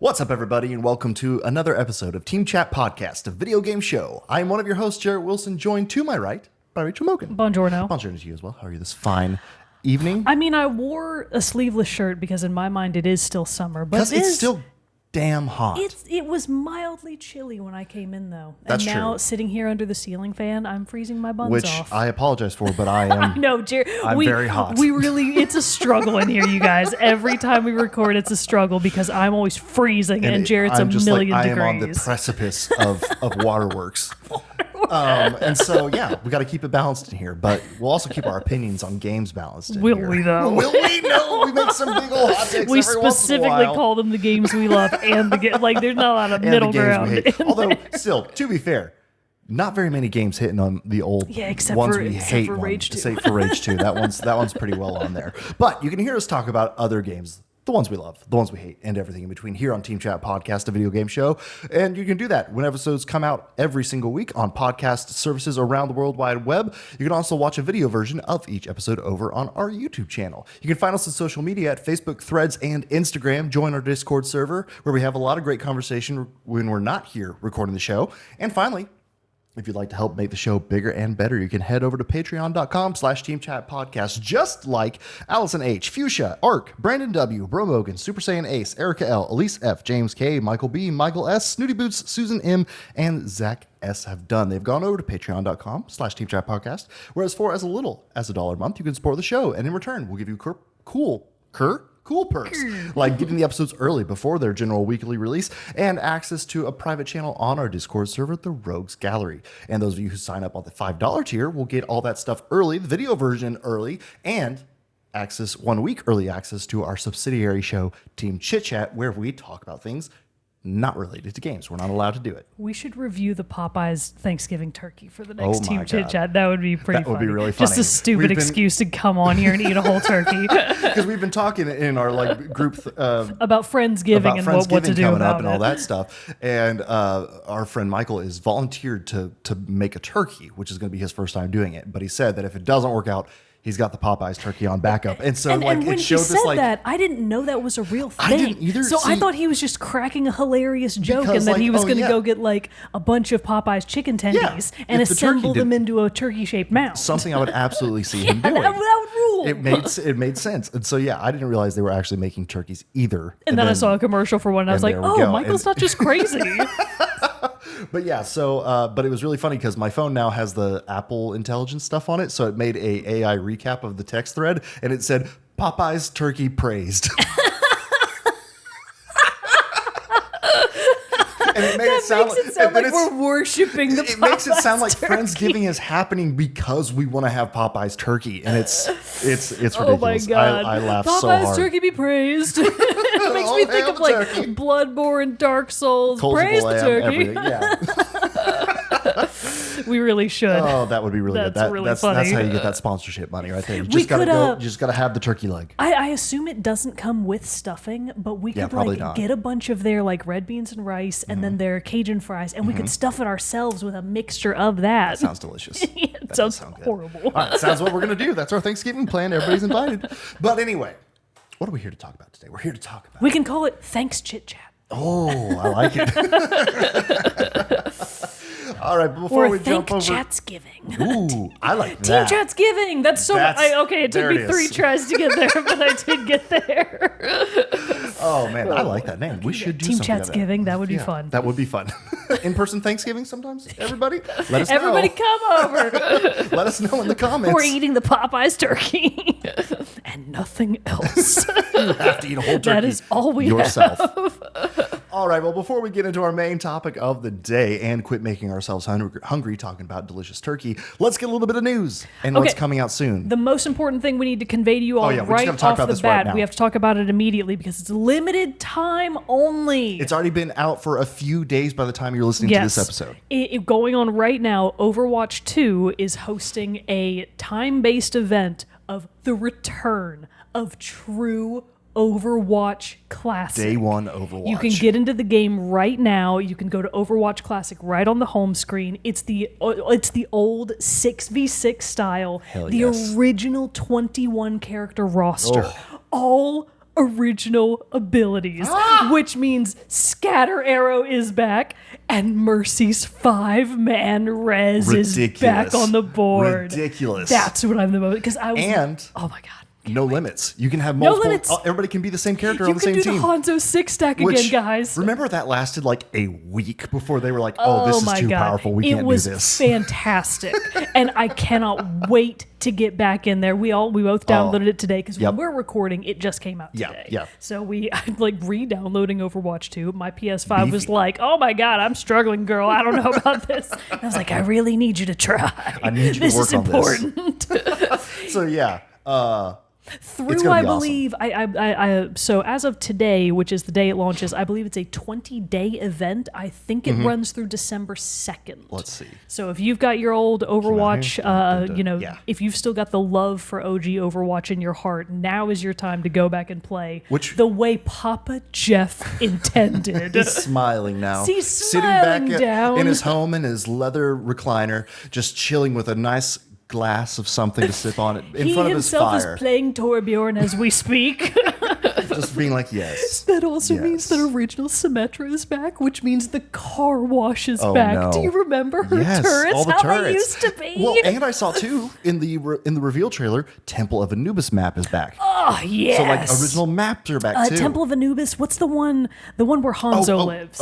What's up, everybody, and welcome to another episode of Team Chat Podcast, a video game show. I am one of your hosts, Jerrett Wilson, joined to my right by Rachel Mogan. Buongiorno. Buongiorno to you as well. How are you this fine evening? I mean, I wore a sleeveless shirt because in my mind it is still summer, but Because it's still damn hot. It was mildly chilly when I came in, though. That's and now true. Sitting here under the ceiling fan, I'm freezing my buns Which off. I apologize for, but I am. No, Jerry, I'm very hot. It's a struggle in here, you guys. Every time we record, it's a struggle because I'm always freezing and Jarrett's I'm a just million like, degrees. I am on the precipice of waterworks. And so, yeah, we got to keep it balanced in here, but we'll also keep our opinions on games balanced in Will here. we, though? Will we? No, we make some big old hot takes We every once in a specifically while. call them the games we love and like there's not a lot of And middle the games ground. we hate. Although, still, to be fair, not very many games hitting on the old ones we hate. for Rage 2. Say for Rage 2, that one's pretty well on there. But you can hear us talk about other games, the ones we love, the ones we hate, and everything in between here on Team Chat Podcast, a video game show. And you can do that when episodes come out every single week on podcast services around the World Wide Web. You can also watch a video version of each episode over on our YouTube channel. You can find us on social media at Facebook, Threads, and Instagram. Join our Discord server where we have a lot of great conversation when we're not here recording the show. And finally, if you'd like to help make the show bigger and better, you can head over to patreon.com/teamchatpodcast, just like Allison H, Fuchsia, Ark, Brandon W, Bro Mogan, Super Saiyan Ace, Erica L, Elise F, James K, Michael B, Michael S, Snooty Boots, Susan M, and Zach S have done. They've gone over to patreon.com/teamchatpodcast, where as for as little as $1 a month, you can support the show. And in return, we'll give you cool perks, like getting the episodes early before their general weekly release and access to a private channel on our Discord server, the Rogues Gallery. And those of you who sign up on the $5 tier will get all that stuff early, the video version early, and 1 week early access to our subsidiary show, Team Chit Chat, where we talk about things not related to games. We're not allowed to do it. We should review the Popeyes Thanksgiving turkey for the next Oh my Team Chit God. Chat. That would be pretty That funny. would be really funny. Just a stupid excuse to come on here and eat a whole turkey. Because we've been talking in our group about Friendsgiving and what to do coming about up and all that stuff. And our friend Michael is volunteered to make a turkey, which is going to be his first time doing it. But he said that if it doesn't work out, he's got the Popeyes turkey on backup. And so and when it he showed said this that, I didn't know that was a real thing. I didn't either. So I See, thought he was just cracking a hilarious joke because, and that he was going to yeah. go get a bunch of Popeyes chicken tendies and if the assemble turkey them did- into a turkey-shaped mound. something I would absolutely see him doing. That would rule. It made sense. And so, yeah, I didn't realize they were actually making turkeys either. And then I saw a commercial for one and I was like, there we oh, go. Michael's not just crazy. But yeah, so but it was really funny because my phone now has the Apple Intelligence stuff on it, so it made a AI recap of the text thread, and it said Popeye's turkey praised. And it made it sound like we're worshiping the Popeyes It makes it sound like turkey. Friendsgiving is happening because we want to have Popeye's turkey, and it's ridiculous. Oh my God. I laughed Popeyes so hard. turkey be praised. It makes me think hail of like turkey. Bloodborne, Dark Souls. Coals of Praise the lamb, turkey. everything. Yeah. We really should. Oh, that would be really good. That's really That's funny. how you get that sponsorship money right there. You We just gotta could, go. You just gotta have the turkey leg. I assume it doesn't come with stuffing, but we Yeah, could probably not. get a bunch of their red beans and rice and then their Cajun fries, and we could stuff it ourselves with a mixture of that. Sounds delicious. It That sounds does sound good. horrible. All right, sounds what we're gonna do. That's our Thanksgiving plan. Everybody's invited. But anyway, what are we here to talk about today? We're here to talk about. We can call it Thanks Chit Chat. Oh, I like it. All right, but before Or we Thank jump over, Chat's Giving. ooh, I like Team that. Chat's Giving. That's so. Okay, it took there me it 3 is. tries to get there, but I did get there. Oh man, I like that name. We should do Team something Chat's of that. Giving. That would be Yeah, fun. That would be fun. In-person Thanksgiving sometimes. Everybody, let us Everybody know. come over. Let us know in the comments. We're eating the Popeyes turkey and nothing else. You have to eat a whole turkey. That is all we yourself. have. All right, well, before we get into our main topic of the day and quit making ourselves hungry talking about delicious turkey, let's get a little bit of news and what's Okay. coming out soon. The most important thing we need to convey to you all yeah, we just right gotta talk off about the this right bat, now. we have to talk about it immediately because it's limited time only. It's already been out for a few days by the time you're listening to this episode. Going on right now, Overwatch 2 is hosting a time-based event of the return of true Overwatch Classic. Day one Overwatch. You can get into the game right now. You can go to Overwatch Classic right on the home screen. It's the old 6v6 style, Hell the yes. original 21 character roster, all original abilities, which means Scatter Arrow is back and Mercy's 5-man res is back on the board. Ridiculous. That's what I'm the most, because I was, And oh my God. no limits. You can have multiple. limits. Everybody can be the same character on the same You can team. do the Hanzo 6 stack again, guys. Remember that lasted like a week before they were like, "Oh, this is too powerful. We can't do this." It was fantastic, and I cannot wait to get back in there. We both downloaded it today because when we're recording, it just came out today. Yeah. So I'm like re-downloading Overwatch 2. My PS5 was like, "Oh my God, I'm struggling, girl. I don't know about this." And I was like, "I really need you to try. I need you to work on this." This is important. So yeah. Through, I believe, awesome. So as of today, which is the day it launches, I believe it's a 20-day event. I think it runs through December 2nd. Let's see. So if you've got your old Overwatch, if you've still got the love for OG Overwatch in your heart, now is your time to go back and play the way Papa Jeff intended. He's smiling now. He's sitting smiling back down in his home in his leather recliner, just chilling with a nice glass of something to sip on in front of his fire. He himself is playing Torbjorn as we speak. Just being like, yes. That also means that original Symmetra is back, which means the car wash is back. No. Do you remember her turrets? All the how turrets. They used to be. Well, and I saw too in the reveal trailer, Temple of Anubis map is back. Oh yes. So like original maps are back too. Temple of Anubis. What's the one? The one where Hanzo lives.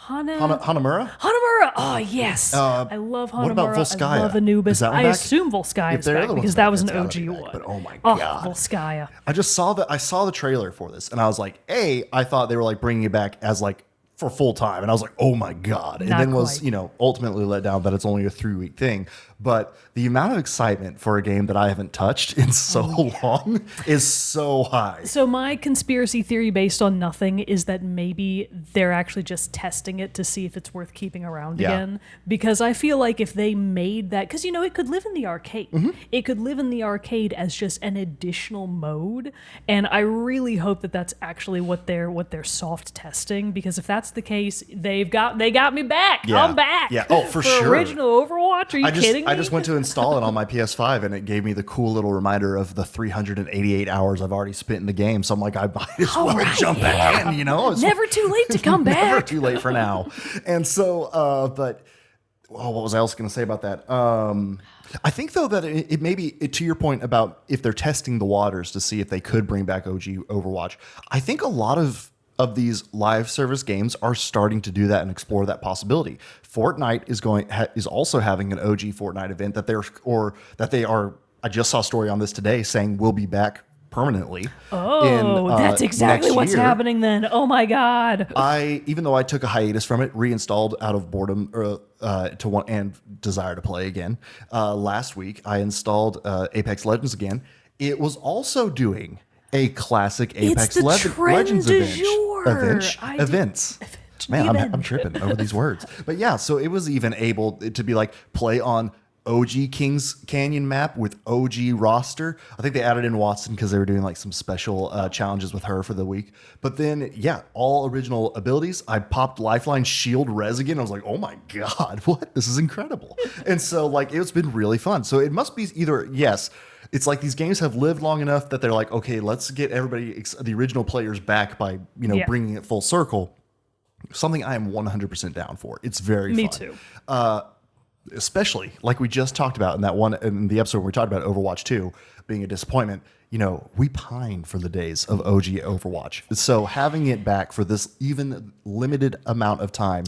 Hanamura? Hanamura. Oh yes. I love Hanamura. What about Volskaya? I love Anubis. Is that one I back? assume Volskaya is back because that was an OG one. But oh my god, Volskaya. I saw the trailer for this, and I was like, I thought they were like bringing it back as like for full time, and I was like, oh my god, and then was ultimately let down that it's only a 3-week thing. But the amount of excitement for a game that I haven't touched in so long is so high. So my conspiracy theory based on nothing is that maybe they're actually just testing it to see if it's worth keeping around again. Because I feel like if they made that, because it could live in the arcade. It could live in the arcade as just an additional mode. And I really hope that that's actually what they're soft testing. Because if that's the case, they got me back. Yeah. I'm back. Yeah. Oh, for sure. Original Overwatch. Are you kidding me? I just went to install it on my PS5, and it gave me the cool little reminder of the 388 hours I've already spent in the game. So I'm like, I might as well jump back in, It's never too late to come back. Never too late for now. And so, what was I else going to say about that? I think, though, that it may be, to your point about if they're testing the waters to see if they could bring back OG Overwatch, I think a lot of these live service games are starting to do that and explore that possibility. Fortnite is also having an OG Fortnite event that they are. I just saw a story on this today saying we'll be back permanently. That's exactly what's happening then. Oh my god! Even though I took a hiatus from it, reinstalled out of boredom and desire to play again. Last week I installed Apex Legends again. It was also doing a classic Apex Legends events. Man, I'm tripping over these words. But yeah, so it was even able to be like play on OG Kings Canyon map with OG roster. I think they added in Watson because they were doing like some special challenges with her for the week. But then, all original abilities. I popped Lifeline Shield Res again. I was like, oh my God, what? This is incredible. And so it's been really fun. So it must be either, it's like these games have lived long enough that they're like, okay, let's get everybody, the original players back by, bringing it full circle. Something I am 100% down for. It's very fun. Me too. Especially like we just talked about in the episode where we talked about Overwatch 2 being a disappointment. We pine for the days of OG Overwatch. So having it back for this even limited amount of time,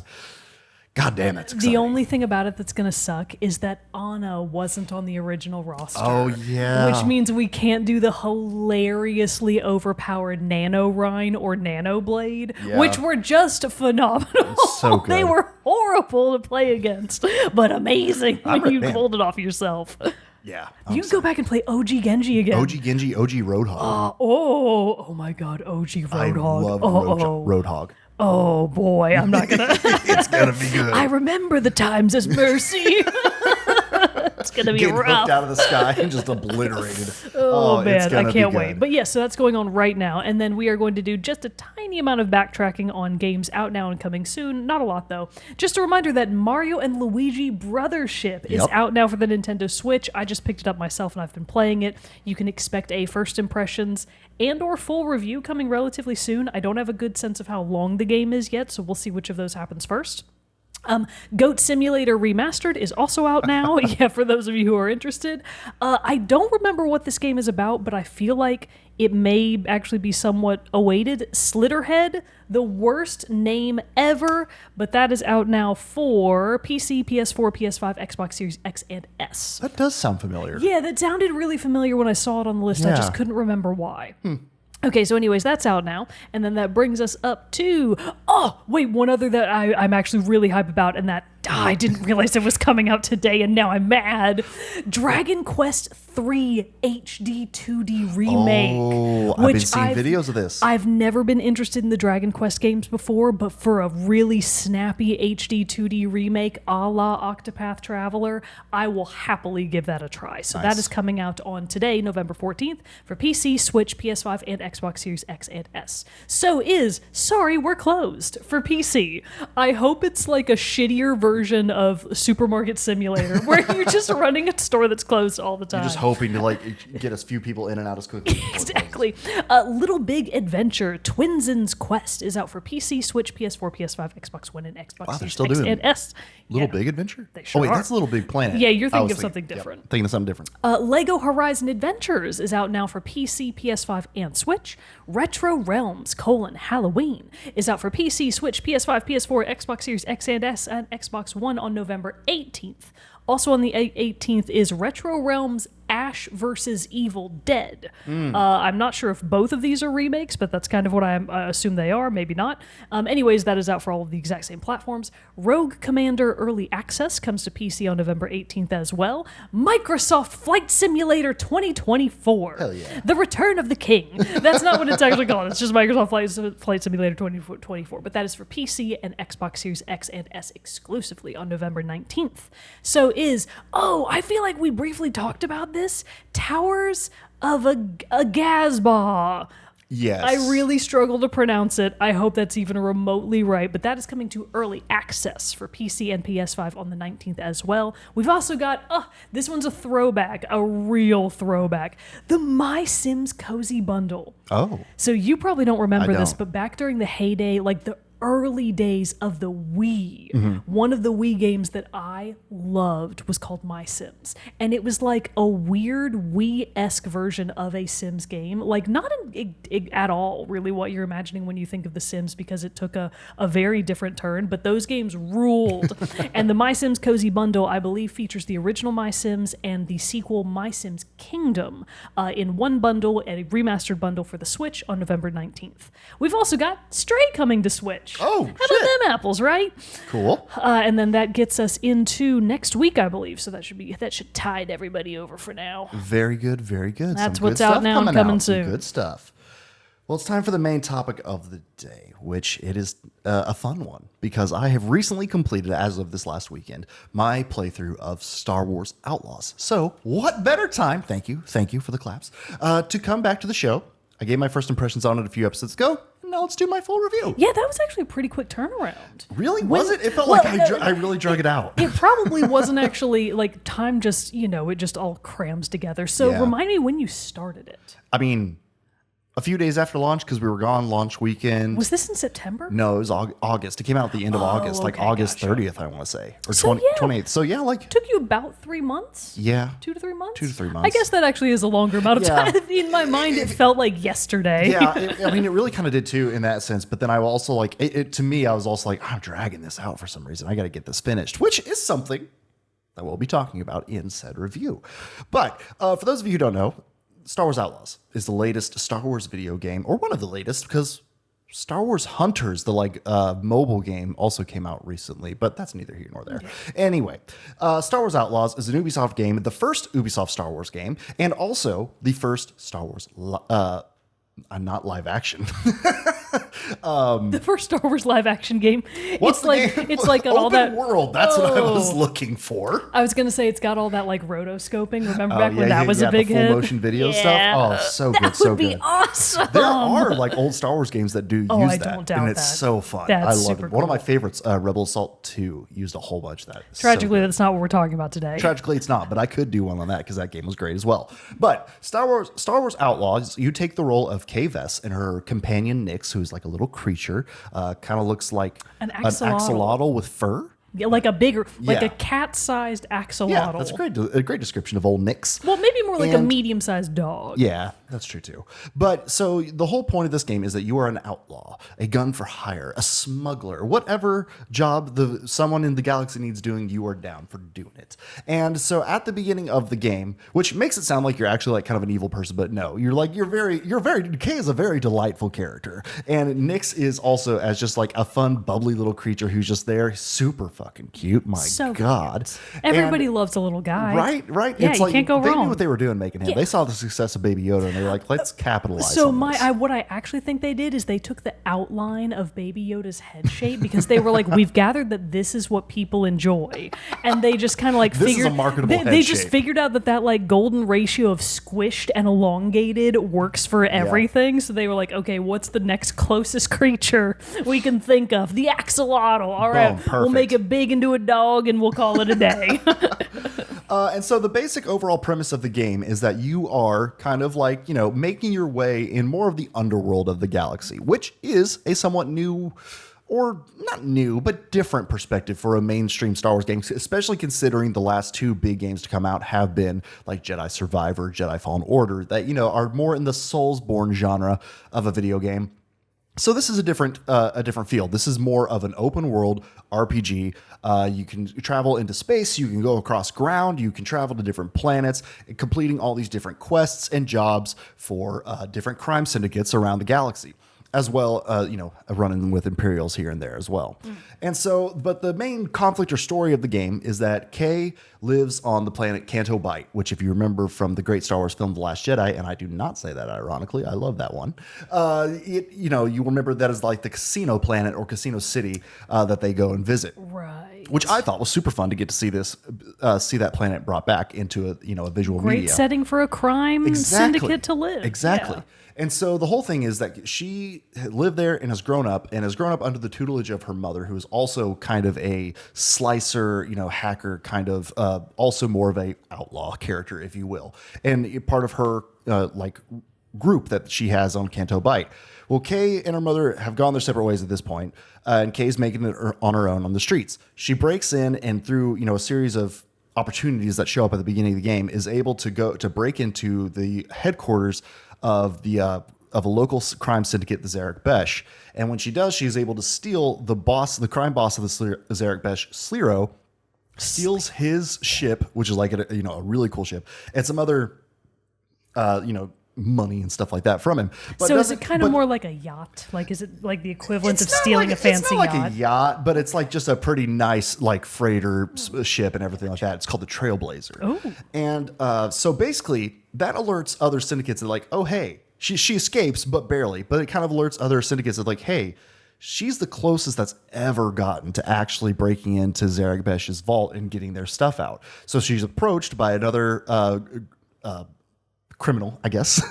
God damn it. The only thing about it that's going to suck is that Ana wasn't on the original roster. Oh, yeah. Which means we can't do the hilariously overpowered Nano Rhine or Nano Blade, which were just phenomenal. So good. They were horrible to play against, but amazing when you pulled it off yourself. Yeah. You can go back and play OG Genji again. OG Genji, OG Roadhog. Oh my God, OG Roadhog. I love Roadhog. Oh boy, I'm not gonna. It's gonna be good. I remember the times as Mercy. It's going to be Getting rough. hooked out of the sky and just obliterated. Oh, it's man, gonna I be can't good. wait. But yes, so that's going on right now. And then we are going to do just a tiny amount of backtracking on games out now and coming soon. Not a lot, though. Just a reminder that Mario and Luigi Brothership is out now for the Nintendo Switch. I just picked it up myself and I've been playing it. You can expect a first impressions and or full review coming relatively soon. I don't have a good sense of how long the game is yet, so we'll see which of those happens first. Goat Simulator Remastered is also out now. Yeah, for those of you who are interested. I don't remember what this game is about, but I feel like it may actually be somewhat awaited. Slitterhead, the worst name ever, but that is out now for PC, PS4, PS5, Xbox Series X and S. That does sound familiar. Yeah, that sounded really familiar when I saw it on the list. I just couldn't remember why. Okay, so anyways, that's out now. And then that brings us up to, one other that I'm actually really hype about, and that I didn't realize it was coming out today, and now I'm mad. Dragon Quest III HD 2D Remake. Oh, I've been seeing videos of this. I've never been interested in the Dragon Quest games before, but for a really snappy HD 2D remake a la Octopath Traveler, I will happily give that a try. So that is coming out on today, November 14th, for PC, Switch, PS5, and Xbox Series X and S. So is Sorry We're Closed for PC. I hope it's like a shittier version of Supermarket Simulator, where you're just running a store that's closed all the time. You're just hoping to get as few people in and out as quickly. Exactly. Little Big Adventure Twinsen's Quest is out for PC, Switch, PS4, PS5, Xbox One, and Xbox Series still X doing and S. Little Big Adventure? They sure wait, are. that's Little Big Planet. Yeah, you're thinking of something different. Thinking of something different. Lego Horizon Adventures is out now for PC, PS5, and Switch. Retro Realms: Halloween is out for PC, Switch, PS5, PS4, Xbox Series X and S, and Xbox One on November 18th. Also on the 18th is Retro Realms Ash vs. Evil Dead. I'm not sure if both of these are remakes, but that's kind of what I assume they are, maybe not. Anyways, that is out for all of the exact same platforms. Rogue Commander Early Access comes to PC on November 18th as well. Microsoft Flight Simulator 2024. Hell yeah. The Return of the King. That's not what it's actually called. It's just Microsoft Flight Simulator 2024, but that is for PC and Xbox Series X and S exclusively on November 19th. So I feel like we briefly talked about this, Towers of a Gazba. Yes. I really struggle to pronounce it. I hope that's even remotely right, but that is coming to early access for PC and PS5 on the 19th as well. We've also got, this one's a throwback, a real throwback, the My Sims Cozy Bundle. Oh. So you probably don't remember this, don't. but back during the heyday, like the early days of the Wii, one of the Wii games that I loved was called My Sims. And it was like a weird Wii-esque version of a Sims game. Like not at all really what you're imagining when you think of The Sims, because it took a very different turn, but those games ruled. And the My Sims Cozy Bundle, I believe, features the original My Sims and the sequel My Sims Kingdom in one bundle, and a remastered bundle for the Switch on November 19th. We've also got Stray coming to Switch. Oh, how about them apples, right? Cool. And then that gets us into next week, I believe. So that should tide everybody over for now. Very good, very good. That's Some what's good out stuff now and coming out. Some soon. Good stuff. Well, it's time for the main topic of the day, which it is a fun one, because I have recently completed, as of this last weekend, my playthrough of Star Wars Outlaws. So what better time, thank you for the claps, to come back to the show. I gave my first impressions on it a few episodes ago. Now let's do my full review. Yeah, that was actually a pretty quick turnaround. Really? Was it? It felt like I really drug it out. It probably wasn't actually, like, time just, it just all crams together. So remind me when you started it. I mean, a few days after launch, because we were gone launch weekend. Was this in September? No, it was August. It came out at the end of August, like okay, August gotcha. 30th, I want to say. Or So, 28th. So, yeah, like... Took you about 3 months? Yeah. 2 to 3 months? 2 to 3 months. I guess that actually is a longer amount of Yeah. time. In my mind, it felt like yesterday. Yeah, it really kind of did too in that sense. But then I also to me, I was also like, I'm dragging this out for some reason. I got to get this finished, which is something that we'll be talking about in said review. But for those of you who don't know, Star Wars Outlaws is the latest Star Wars video game, or one of the latest, because Star Wars Hunters, the mobile game, also came out recently, but that's neither here nor there. Anyway, Star Wars Outlaws is an Ubisoft game, the first Ubisoft Star Wars game, and also the first Star Wars, not live action, The first Star Wars live action game. What's It's like got all Open that world. That's what I was looking for. I was gonna say it's got all that like rotoscoping. Remember back when yeah, that was a big the full hit? motion video stuff. Yeah. Oh, so that good, so would be good. awesome. There are like old Star Wars games that do Oh, use I that, don't doubt and it's that. so fun. That's I love super it. One of my cool. favorites, Rebel Assault 2, used a whole bunch of that. It's so Tragically, good. that's not what we're talking about today. Tragically, it's not, but I could do one on that because that game was great as well. But Star Wars Outlaws, you take the role of Kay Vess and her companion Nyx, who's like a little creature, kind of looks like An an axolotl. axolotl with fur. Yeah, like a bigger, like Yeah. a cat-sized axolotl. Yeah, that's a great description of old Nyx. Well, maybe more like a And- medium-sized dog. Yeah, that's true too. But so the whole point of this game is that you are an outlaw, a gun for hire, a smuggler, whatever job someone in the galaxy needs doing, you are down for doing it. And so at the beginning of the game, which makes it sound like you're actually like kind of an evil person, but no, you're very Kay is a very delightful character. And Nyx is also as just like a fun, bubbly little creature who's just there, super fucking cute. My So God. cute. Everybody loves a little guy. Right. Yeah, It's you like can't go they wrong. knew what they were doing making him. Yeah. They saw the success of Baby Yoda and they were like, let's capitalize So on this. what I actually think they did is they took the outline of Baby Yoda's head shape because they were like, we've gathered that this is what people enjoy, and they just kind of like This is figured a marketable they head just shape. figured out that like golden ratio of squished and elongated works for everything. So they were like, okay, what's the next closest creature we can think of? The axolotl. All right, Boom, we'll make perfect. it big into a dog and we'll call it a day. And so the basic overall premise of the game is that you are kind of like, making your way in more of the underworld of the galaxy, which is a somewhat new, or not new, but different perspective for a mainstream Star Wars game, especially considering the last two big games to come out have been like Jedi Survivor, Jedi Fallen Order, that, are more in the Soulsborne genre of a video game. So this is a different field. This is more of an open world RPG. You can travel into space. You can go across ground. You can travel to different planets, completing all these different quests and jobs for different crime syndicates around the galaxy, as well, running with Imperials here and there as well. And so, but the main conflict or story of the game is that Kay lives on the planet Canto Bight, which, if you remember from the great Star Wars film The Last Jedi, and I do not say that ironically, I love that one. You remember that as like the casino planet or casino city that they go and visit. Right. Which I thought was super fun to get to see see that planet brought back into a visual Great media. setting for a crime syndicate to live. Exactly. Yeah. And so the whole thing is that she lived there and has grown up under the tutelage of her mother, who is also kind of a slicer, hacker, kind of also more of a outlaw character, if you will, and part of her group that she has on Canto Bight. Well, Kay and her mother have gone their separate ways at this point, and Kay's making it on her own on the streets. She breaks in and through a series of opportunities that show up at the beginning of the game is able to break into the headquarters of a local crime syndicate, the Zarek Besh. And when she does, she is able to steal the crime boss of the Zarek Besh, Sliro, steals his ship, which is like a really cool ship, and some other money and stuff like that from him. But So is it kind of more like a yacht? Like, is it like the equivalent of stealing a fancy it's not like yacht? a yacht, but it's like just a pretty nice like freighter ship and everything like that. It's called the Trailblazer. Oh. And so basically that alerts other syndicates that like, oh, hey, she escapes, but barely. But it kind of alerts other syndicates that like, hey, she's the closest that's ever gotten to actually breaking into Zarek Besh's vault and getting their stuff out. So she's approached by another criminal, I guess.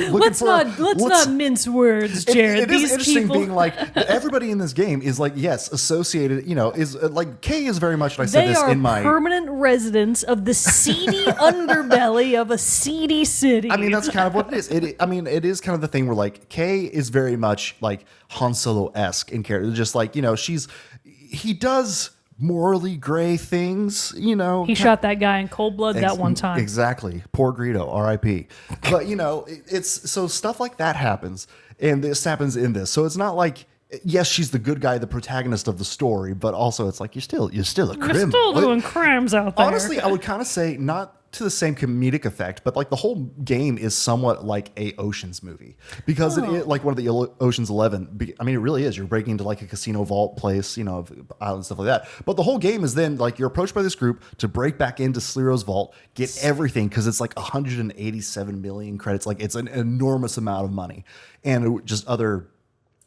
Let's not mince words, Jerrett. It is These interesting people, being like everybody in this game is like, yes, associated, is like Kay is very much, and I said they this are in my permanent residents of the seedy underbelly of a seedy city. I mean, that's kind of what it is. It is kind of the thing where like Kay is very much like Han Solo-esque in character. Just like, he does morally gray things, he shot that guy in cold blood that one time. Exactly. Poor Greedo, R.I.P. But, it's so stuff like that happens, and this happens in this. So it's not like, yes, she's the good guy, the protagonist of the story, but also it's like you're still a criminal. You're still doing crimes out there. Honestly, I would kind of say not to the same comedic effect, but like the whole game is somewhat like a Ocean's movie because it is like one of the Ocean's 11. I mean, it really is. You're breaking into like a casino vault place, island stuff like that. But the whole game is then like you're approached by this group to break back into Sliro's vault, get everything because it's like 187 million credits. Like it's an enormous amount of money, and just other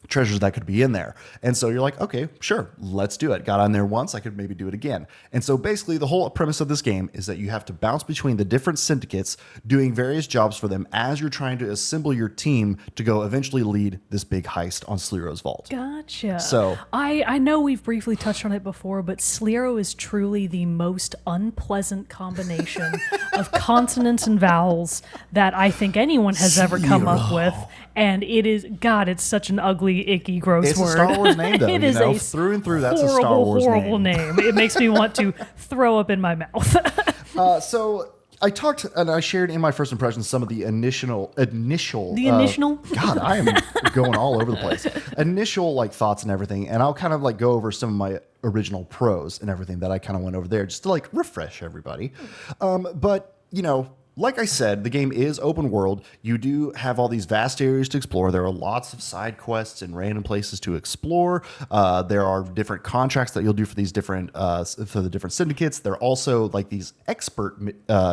treasures that could be in there. And so you're like, okay, sure, let's do it. Got on there once, I could maybe do it again. And so basically the whole premise of this game is that you have to bounce between the different syndicates, doing various jobs for them as you're trying to assemble your team to go eventually lead this big heist on Sleero's vault. Gotcha. So I know we've briefly touched on it before, but Sleero is truly the most unpleasant combination of consonants and vowels that I think anyone has ever come up with. And it is, God, it's such an ugly, icky, gross it's word. a Star Wars name, though. It is a through and through, that's horrible, a Star Wars horrible name. It makes me want to throw up in my mouth. So I talked and I shared in my first impressions some of the initial. The initial? God, I am going all over the place. Initial like thoughts and everything, and I'll kind of like go over some of my original pros and everything that I kind of went over there just to like refresh everybody. But you know, like I said, the game is open world. You do have all these vast areas to explore. There are lots of side quests and random places to explore. There are different contracts that you'll do for these different for the different syndicates. There are also like these expert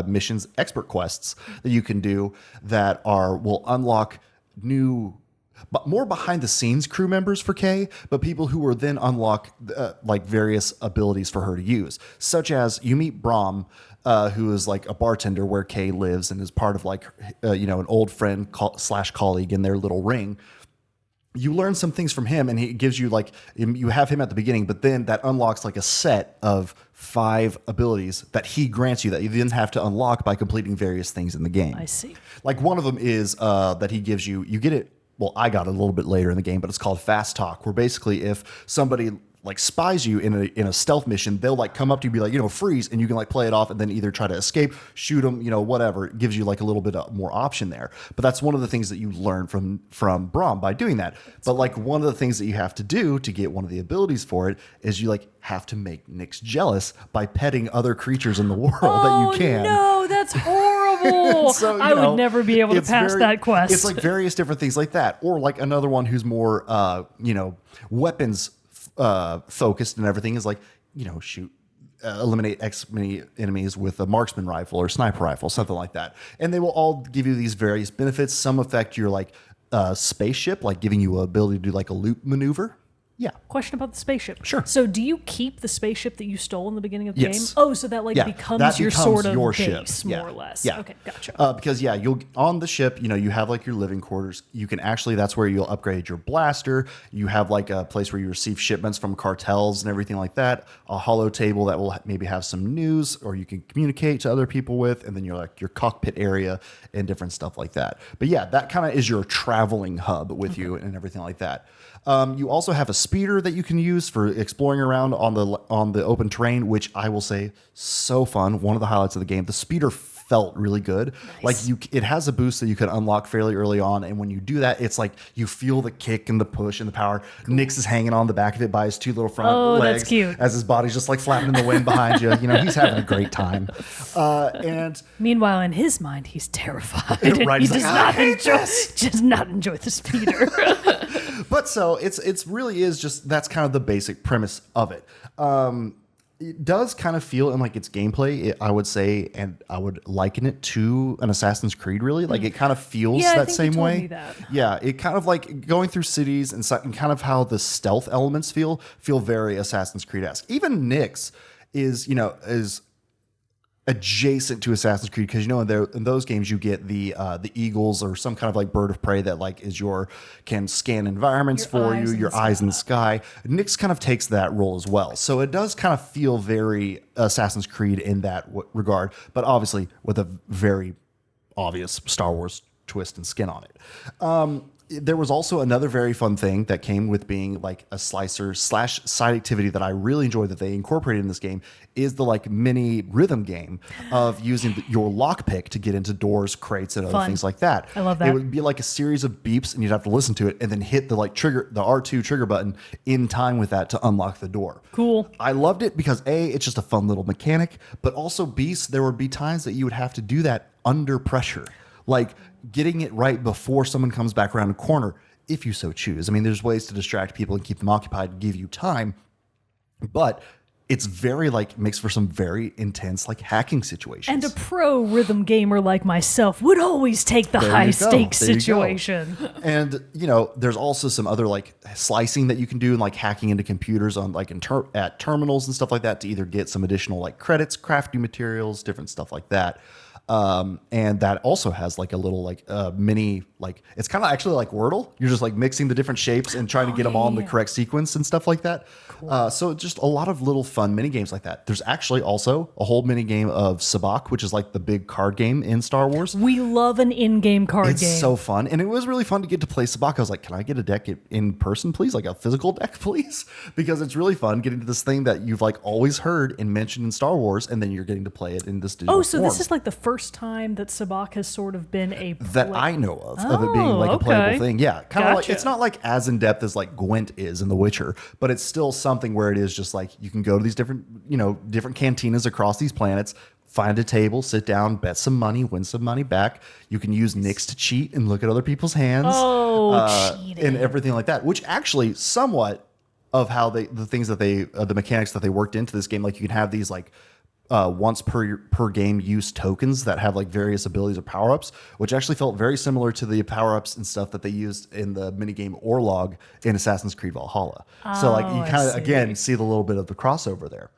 missions, expert quests that you can do that will unlock new, but more behind the scenes crew members for Kay, but people who will then unlock like various abilities for her to use, such as you meet Braum, who is like a bartender where Kay lives and is part of like, an old friend slash colleague in their little ring. You learn some things from him and he gives you like, you have him at the beginning, but then that unlocks like a set of 5 abilities that he grants you that you then have to unlock by completing various things in the game. I see. Like one of them is that he gives you get it. Well, I got it a little bit later in the game, but it's called Fast Talk, where basically if somebody like spies you in a stealth mission, they'll like come up to you and be like, freeze, and you can like play it off and then either try to escape, shoot them, whatever. It gives you like a little bit more option there. But that's one of the things that you learn from Braum by doing that. But like one of the things that you have to do to get one of the abilities for it is you like have to make Nyx jealous by petting other creatures in the world that you can. No, that's horrible. So, I would never be able to pass that quest. It's like various different things like that. Or like another one who's more, weapons focused and everything is like, eliminate X many enemies with a marksman rifle or sniper rifle, something like that. And they will all give you these various benefits. Some affect your like spaceship, like giving you an ability to do like a loop maneuver. Yeah. Question about the spaceship. Sure. So do you keep the spaceship that you stole in the beginning of the Yes. game? Oh, so that like becomes your sort of base, more or less. Yeah. Okay, gotcha. Because you'll on the ship, you have like your living quarters. You can actually, that's where you'll upgrade your blaster. You have like a place where you receive shipments from cartels and everything like that. A holo table that will maybe have some news or you can communicate to other people with, and then you're like your cockpit area and different stuff like that. But yeah, that kind of is your traveling hub with you and everything like that. You also have a speeder that you can use for exploring around on the open terrain, which I will say so fun. One of the highlights of the game. The speeder felt really good. Nice. Like it has a boost that you can unlock fairly early on, and when you do that, it's like you feel the kick and the push and the power. Cool. Nyx is hanging on the back of it by his 2 little front legs. That's cute. As his body's just like flapping in the wind behind you. He's having a great time. And meanwhile, in his mind, he's terrified. Right, He he's does not enjoy the speeder. But so it's really is just, that's kind of the basic premise of it. It does kind of feel in like its gameplay, I would say, and I would liken it to an Assassin's Creed, really. Like it kind of feels that same way. Me that. Yeah, it kind of like going through cities and kind of how the stealth elements feel very Assassin's Creed-esque. Even Nyx is adjacent to Assassin's Creed, because in those games you get the eagles or some kind of like bird of prey that like can scan environments for you, your eyes in the sky. Nyx kind of takes that role as well, so it does kind of feel very Assassin's Creed in that regard, but obviously with a very obvious Star Wars twist and skin on it. There was also another very fun thing that came with being like a slicer / side activity that I really enjoyed that they incorporated in this game is the like mini rhythm game of using your lockpick to get into doors, crates, and other things like that. I love that. It would be like a series of beeps and you'd have to listen to it and then hit the like trigger, the R2 trigger button in time with that to unlock the door. Cool. I loved it because A, it's just a fun little mechanic, but also B, there would be times that you would have to do that under pressure. Like getting it right before someone comes back around a corner, if you so choose. I mean, there's ways to distract people and keep them occupied and give you time, but it's very like makes for some very intense like hacking situations. And a pro rhythm gamer like myself would always take the high stakes situation. And there's also some other like slicing that you can do and like hacking into computers on like at terminals and stuff like that to either get some additional like credits, crafting materials, different stuff like that. And that also has like a little like mini, like it's kind of actually like Wordle. You're just like mixing the different shapes and trying to get them all in the correct sequence and stuff like that. Cool. So just a lot of little fun mini games like that. There's actually also a whole mini game of Sabacc, which is like the big card game in Star Wars. We love an in-game card game. It's so fun. And it was really fun to get to play Sabacc. I was like, can I get a deck in person, please? Like a physical deck, please? Because it's really fun getting to this thing that you've like always heard and mentioned in Star Wars, and then you're getting to play it in this digital form. This is like the first time that Sabacc has sort of been that I know of it being like a playable thing. Yeah, kind of like it's not like as in depth as like Gwent is in The Witcher, but it's still something where it is just like you can go to these different cantinas across these planets, find a table, sit down, bet some money, win some money back. You can use Nix to cheat and look at other people's hands, cheating and everything like that. Which actually somewhat of how the mechanics that they worked into this game, like you can have these like once per game use tokens that have like various abilities or power-ups, which actually felt very similar to the power-ups and stuff that they used in the minigame Orlog in Assassin's Creed Valhalla. So like you kind of again see the little bit of the crossover there.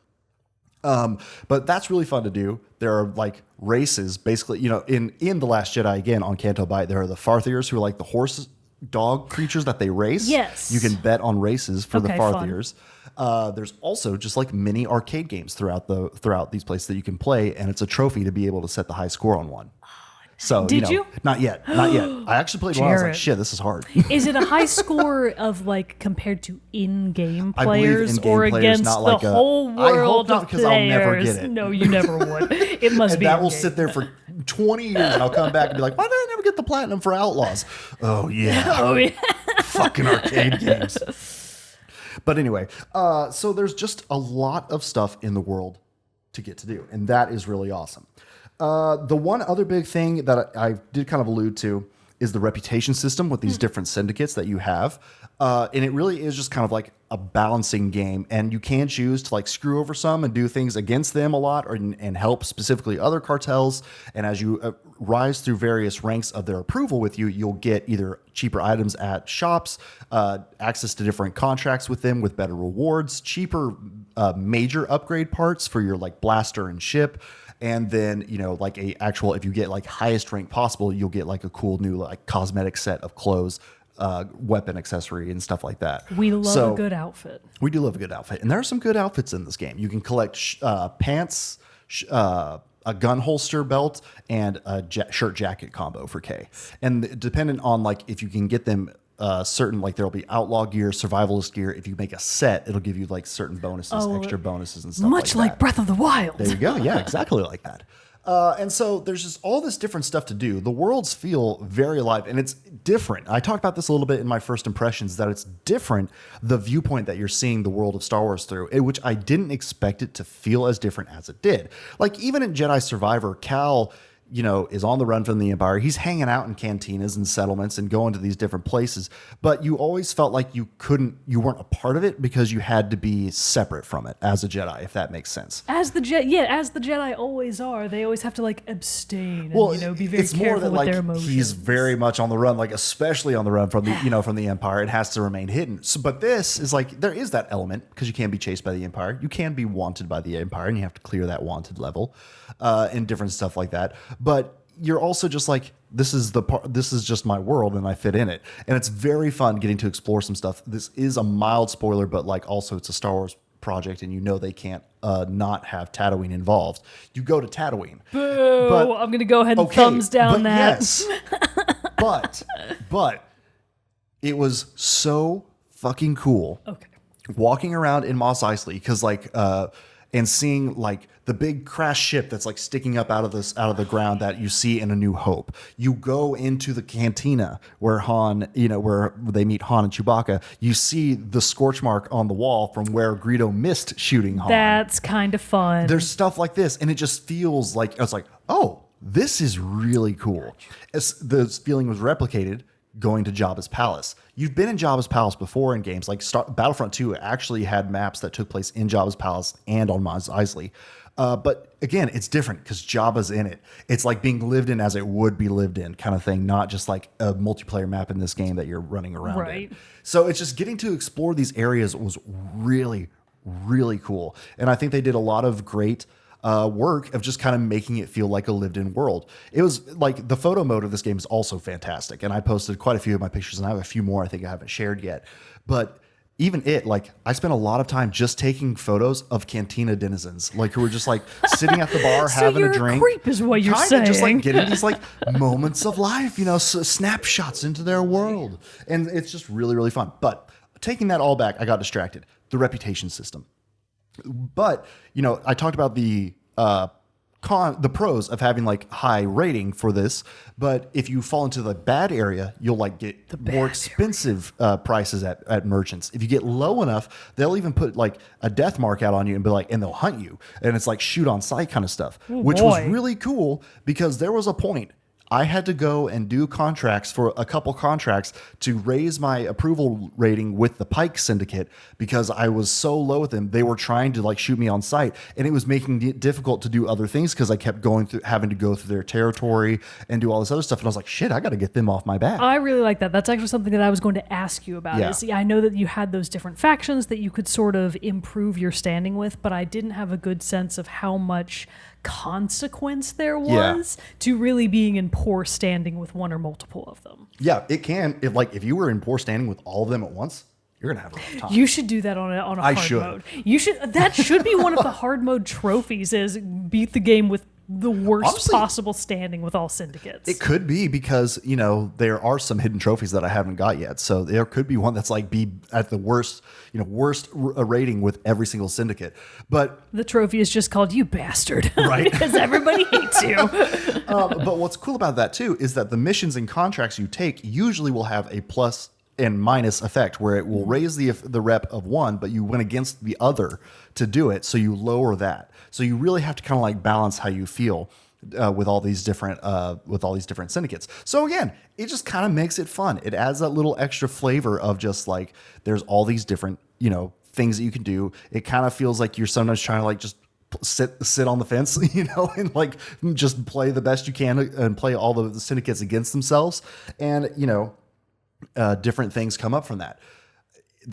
But that's really fun to do. There are like races, basically, in The Last Jedi, again, on Canto Bight, there are the Farthiers who are like the horse dog creatures that they race. Yes. You can bet on races for the Farthiers. There's also just like mini arcade games throughout these places that you can play, and it's a trophy to be able to set the high score on one. So Did you? Not yet. I actually played one. I was like, shit, this is hard. Is it a high score of like compared to in-game I believe players in-game or players, against not the like whole world I hope not, of because players? I'll never get it. No, you never would. It must and be. That will sit there for 20 years, and I'll come back and be like, why did I never get the platinum for Outlaws? Oh yeah. Fucking arcade games. But anyway, so there's just a lot of stuff in the world to get to do, and that is really awesome. The one other big thing that I did kind of allude to is the reputation system with these different syndicates that you have. And it really is just kind of like a balancing game. And you can choose to like screw over some and do things against them a lot and help specifically other cartels. And as you rise through various ranks of their approval with you, you'll get either cheaper items at shops, access to different contracts with them with better rewards, cheaper major upgrade parts for your like blaster and ship. And then, like if you get like highest rank possible, you'll get like a cool new like cosmetic set of clothes, weapon accessory and stuff like that. We love a good outfit. We do love a good outfit. And there are some good outfits in this game. You can collect pants, a gun holster belt, and a shirt jacket combo for K. And dependent on like if you can get them certain, like there'll be outlaw gear, survivalist gear. If you make a set, it'll give you like certain bonuses, extra bonuses and stuff much like Breath of the Wild. There you go. Yeah, exactly like that. And so there's just all this different stuff to do. The worlds feel very alive, and it's different. I talked about this a little bit in my first impressions, that it's different, the viewpoint that you're seeing the world of Star Wars through, which I didn't expect it to feel as different as it did. Like even in Jedi Survivor, Cal is on the run from the Empire. He's hanging out in cantinas and settlements and going to these different places. But you always felt like you weren't a part of it because you had to be separate from it as a Jedi, if that makes sense. As the Jedi always are. They always have to like abstain and be very careful with their emotions. He's very much on the run, like especially on the run from the from the Empire. It has to remain hidden. So, but this is like there is that element because you can be chased by the Empire. You can be wanted by the Empire, and you have to clear that wanted level and different stuff like that. But you're also just like, this is just my world and I fit in it. And it's very fun getting to explore some stuff. This is a mild spoiler, but like also it's a Star Wars project and they can't not have Tatooine involved. You go to Tatooine. Boo! But, I'm going to go ahead and thumbs down that. Yes. but it was so fucking cool. Okay. Walking around in Mos Eisley because and seeing like the big crash ship that's like sticking up out of the ground that you see in A New Hope. You go into the cantina where Han, where they meet Han and Chewbacca. You see the scorch mark on the wall from where Greedo missed shooting Han. That's kind of fun. There's stuff like this, and it just feels like it's like, oh, this is really cool. As the feeling was replicated going to Jabba's palace. You've been in Jabba's palace before in games like Battlefront 2 actually had maps that took place in Jabba's palace and on Mos Eisley. But again, it's different because Jabba's in it. It's like being lived in as it would be lived in kind of thing, not just like a multiplayer map in this game that you're running around in. So it's just getting to explore these areas was really, really cool. And I think they did a lot of great work of just kind of making it feel like a lived-in world. It was like the photo mode of this game is also fantastic. And I posted quite a few of my pictures, and I have a few more I think I haven't shared yet. But even like I spent a lot of time just taking photos of cantina denizens, like who were just like sitting at the bar So having you're a drink. creep is what you're Kinda just like saying. getting these like moments of life, snapshots into their world. And it's just really, really fun. But taking that all back, I got distracted. The reputation system. But, I talked about the pros of having like high rating for this, but if you fall into the bad area, you'll like get more expensive prices at merchants. If you get low enough, they'll even put like a death mark out on you and be like, and they'll hunt you. And it's like shoot on sight kind of stuff, which was really cool because there was a point I had to go and do contracts for a couple contracts to raise my approval rating with the Pike Syndicate because I was so low with them. They were trying to like shoot me on sight, and it was making it difficult to do other things because I kept having to go through their territory and do all this other stuff. And I was like, shit, I got to get them off my back. I really like that. That's actually something that I was going to ask you about. Yeah. I know that you had those different factions that you could sort of improve your standing with, but I didn't have a good sense of how much consequence there was to really being in poor standing with one or multiple of them. Yeah, it can. If you were in poor standing with all of them at once, you're gonna have a rough time. You should do that on a hard mode. You should. That should be one of the hard mode trophies. Is beat the game with the worst possible standing with all syndicates. It could be because, there are some hidden trophies that I haven't got yet. So there could be one that's like be at the worst rating with every single syndicate. But the trophy is just called "You Bastard," right? Because everybody hates you. But what's cool about that too is that the missions and contracts you take usually will have a plus and minus effect where it will raise the rep of one, but you went against the other to do it. So you lower that. So you really have to kind of like balance how you feel with all these different syndicates. So again, it just kind of makes it fun. It adds that little extra flavor of just like there's all these different things that you can do. It kind of feels like you're sometimes trying to like just sit on the fence, and like just play the best you can and play all the syndicates against themselves, and different things come up from that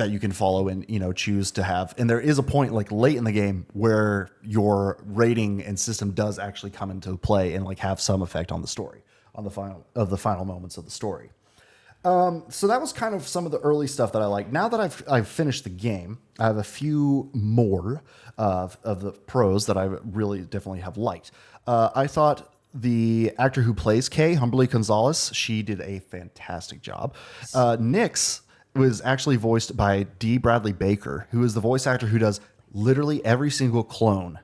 you can follow and choose to have. And there is a point like late in the game where your rating and system does actually come into play and like have some effect on the story, on the final moments of the story. So that was kind of some of the early stuff that I like. Now that I've finished the game, I have a few more of the pros that I really definitely have liked. I thought the actor who plays Kay, Humberly Gonzalez, she did a fantastic job. Nyx was actually voiced by D. Bradley Baker, who is the voice actor who does literally every single clone.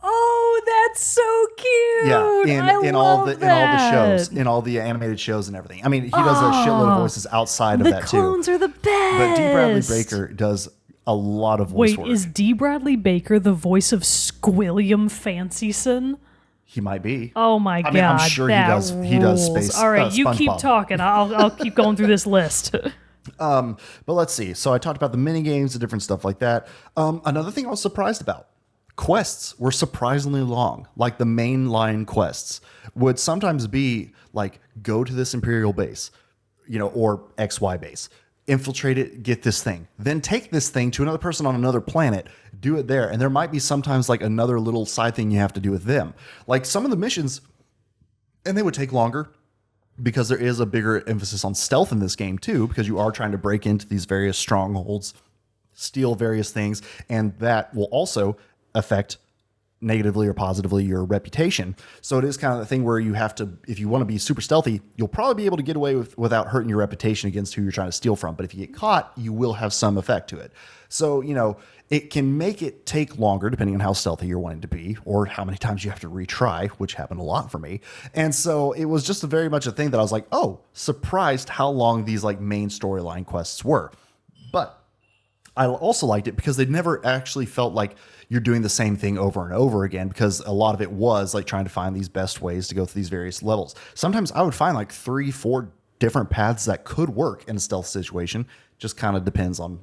Oh, that's so cute. Yeah, in all the shows, in all the animated shows and everything. I mean, he does a shitload of voices outside of that too. The clones are the best. But D. Bradley Baker does a lot of voice work. Wait, is D. Bradley Baker the voice of Squilliam Fancyson? He might be. Oh my god! I'm sure he does. He does space. All right, you keep talking. I'll keep going through this list. But let's see. So I talked about the mini games, the different stuff like that. Another thing I was surprised about: quests were surprisingly long. Like the mainline quests would sometimes be like, go to this Imperial base, or XY base. Infiltrate it, get this thing, then take this thing to another person on another planet, do it there. And there might be sometimes like another little side thing you have to do with them. Like some of the missions, and they would take longer because there is a bigger emphasis on stealth in this game too, because you are trying to break into these various strongholds, steal various things, and that will also affect negatively or positively your reputation. So it is kind of the thing where you have to, if you want to be super stealthy, you'll probably be able to get away without hurting your reputation against who you're trying to steal from. But if you get caught, you will have some effect to it. So, it can make it take longer depending on how stealthy you're wanting to be or how many times you have to retry, which happened a lot for me. And so it was just very much a thing that I was like, oh, surprised how long these like main storyline quests were. But I also liked it because they never actually felt like you're doing the same thing over and over again, because a lot of it was like trying to find these best ways to go through these various levels. Sometimes I would find like 3-4 different paths that could work in a stealth situation. Just kind of depends on,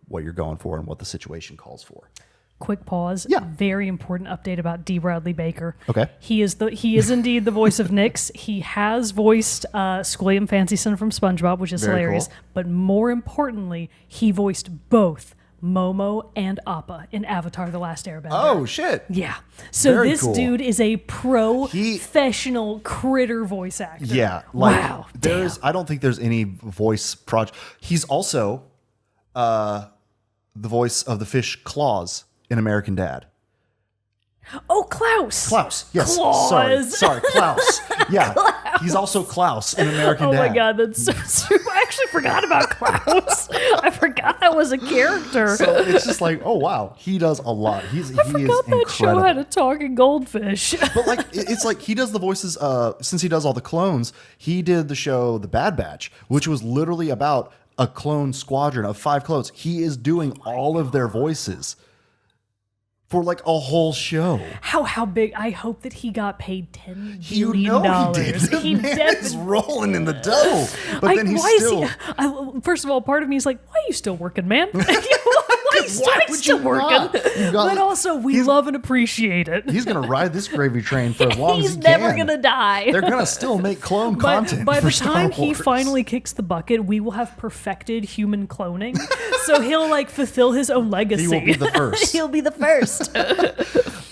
what you're going for and what the situation calls for. Quick pause. Yeah. Very important update about D. Bradley Baker. Okay. He is indeed the voice of Nyx. He has voiced Squilliam Fancyson from SpongeBob, which is Very hilarious. cool. But more importantly, he voiced both Momo and Appa in Avatar: The Last Airbender. Oh, shit. Yeah. So Very this cool. dude is a professional critter voice actor. Yeah. Wow. I don't think there's any voice project. He's also the voice of the fish Claus in American Dad. Oh, Klaus. Klaus. Yes. Claus. Sorry, Klaus. Yeah. He's also Klaus in American Dad. Oh my God, that's so stupid. I actually forgot about Klaus. I forgot that was a character. So it's just like, oh wow, he does a lot. He is Forgot that show incredible. had a talking goldfish. But like, it's like he does the voices. Since he does all the clones, he did the show The Bad Batch, which was literally about a clone squadron of 5 clones. He is doing all of their voices for like a whole show. How big? I hope that he got paid $10 You billion. know he did. He The man is rolling in the dough. But then he's still. First of all, part of me is like, why are you still working, man? Why Why are you would still you working? not? You got- But also, we love and appreciate it. He's gonna ride this gravy train for as long as He's he never can. gonna die. They're gonna still make clone content. By for the Star time he Wars. finally kicks the bucket, we will have perfected human cloning. So he'll like fulfill his own legacy. He will be the first. He'll be the first.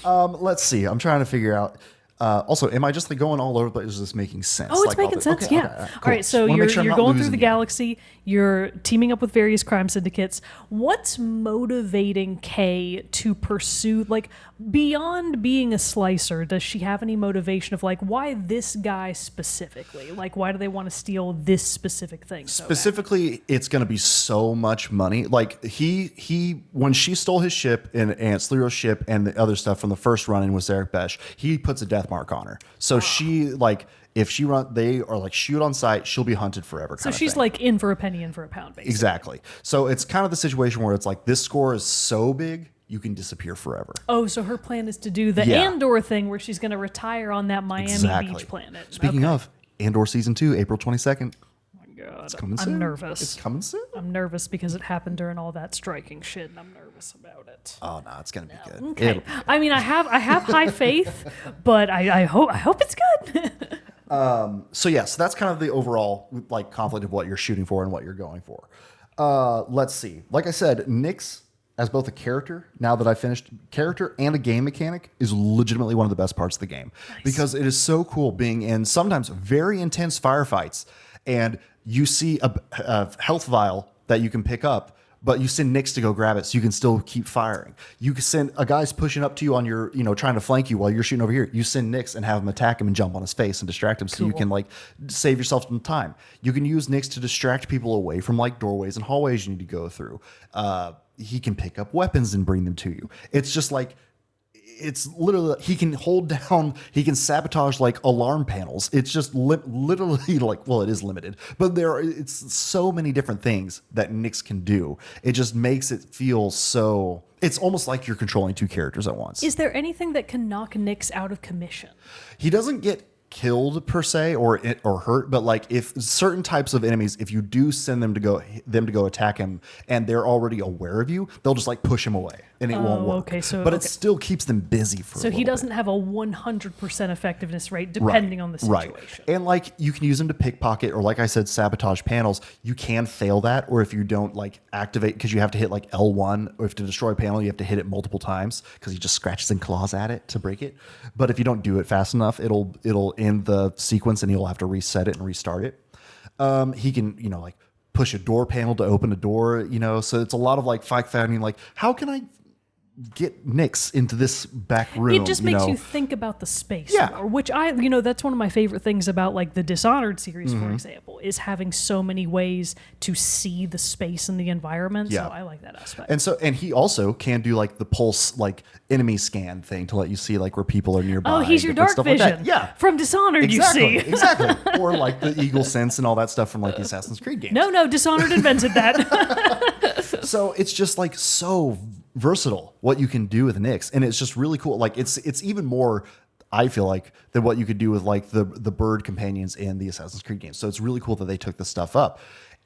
Let's see. I'm trying to figure out. Also, am I just like going all over, but is this making sense? Oh, it's Like, all making the- sense. okay, Yeah. okay, All cool. right. So Wanna you're make sure I'm not going through losing the you. galaxy. You're teaming up with various crime syndicates. What's motivating Kay to pursue, like, beyond being a slicer? Does she have any motivation of like why this guy specifically? Like, why do they want to steal this specific thing? So bad? Specifically, it's going to be so much money. Like he when she stole his ship and Aunt Sleero's ship and the other stuff from the first run-in with Zarek Besh, he puts a death mark on her. So she like. If she they are like shoot on sight, she'll be hunted forever. So she's like in for a penny, in for a pound, basically. Exactly. So it's kind of the situation where it's like this score is so big, you can disappear forever. Oh, so her plan is to do the Yeah. Andor thing where she's going to retire on that Miami Beach planet. Speaking of, Andor Season 2, April 22nd. God, It's coming soon. I'm nervous. It's coming soon. I'm nervous because it happened during all that striking shit, and I'm nervous about it. Oh, no, it's going to be good. Okay. I mean, I have high faith, but I hope it's good. So that's kind of the overall like conflict of what you're shooting for and what you're going for. Let's see. Like I said, Nyx as both a character, now that I finished character and a game mechanic, is legitimately one of the best parts of the game. Nice. Because it is so cool being in sometimes very intense firefights and you see a health vial that you can pick up, but you send Nyx to go grab it so you can still keep firing. You can send a guy's pushing up to you on your, trying to flank you while you're shooting over here. You send Nyx and have him attack him and jump on his face and distract him so you can like save yourself some time. You can use Nyx to distract people away from like doorways and hallways you need to go through. He can pick up weapons and bring them to you. It's just like, it's literally, he can hold down, he can sabotage like alarm panels. It's just literally like, well, it is limited, but it's so many different things that Nyx can do. It just makes it feel so, it's almost like you're controlling two characters at once. Is there anything that can knock Nyx out of commission? He doesn't get killed per se or hurt, but like if certain types of enemies, if you do send them to go attack him and they're already aware of you, they'll just like push him away and it won't work. Okay, but it still keeps them busy for a little he doesn't bit. have a 100% effectiveness rate depending on the situation. Right. And like you can use him to pickpocket or like I said, sabotage panels. You can fail that, or if you don't like activate, because you have to hit like L1, or if to destroy a panel, you have to hit it multiple times because he just scratches and claws at it to break it. But if you don't do it fast enough, it'll end the sequence and you'll have to reset it and restart it. He can, like push a door panel to open a door, so it's a lot of like fighting, like how can I get Nyx into this back room? It just makes you think about the space more, which that's one of my favorite things about like the Dishonored series, for example, is having so many ways to see the space and the environment. Yeah. So I like that aspect. And he also can do like the pulse, like enemy scan thing to let you see like where people are nearby. Oh, he's your dark stuff vision. Like that. Yeah. From Dishonored, Exactly. you see. Exactly. Or like the Eagle Sense and all that stuff from like the Assassin's Creed games. No, Dishonored invented that. So it's just like so versatile what you can do with Nyx, and it's just really cool. Like it's even more, I feel like, than what you could do with like the bird companions in the Assassin's Creed games. So it's really cool that they took this stuff up.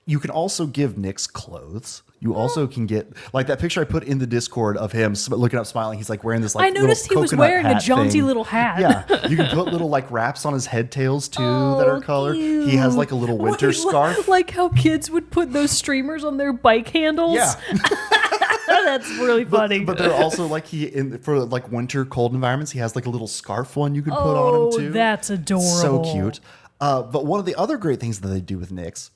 You can also give Nyx clothes. You also can get like that picture I put in the Discord of him looking up, smiling. He's like wearing this like I noticed he was wearing a jaunty little hat. Yeah, you can put little like wraps on his head tails too that are colored. Cute. He has like a little winter scarf. Like how kids would put those streamers on their bike handles. Yeah. That's really funny. But they're also like for like winter cold environments, he has like a little scarf one you can put on him too. That's adorable. So cute. But one of the other great things that they do with Nyx,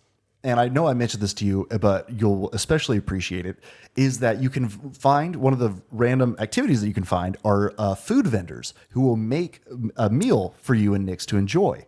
and I know I mentioned this to you, but you'll especially appreciate it, is that you can find one of the random activities that you can find are food vendors who will make a meal for you and Nyx to enjoy,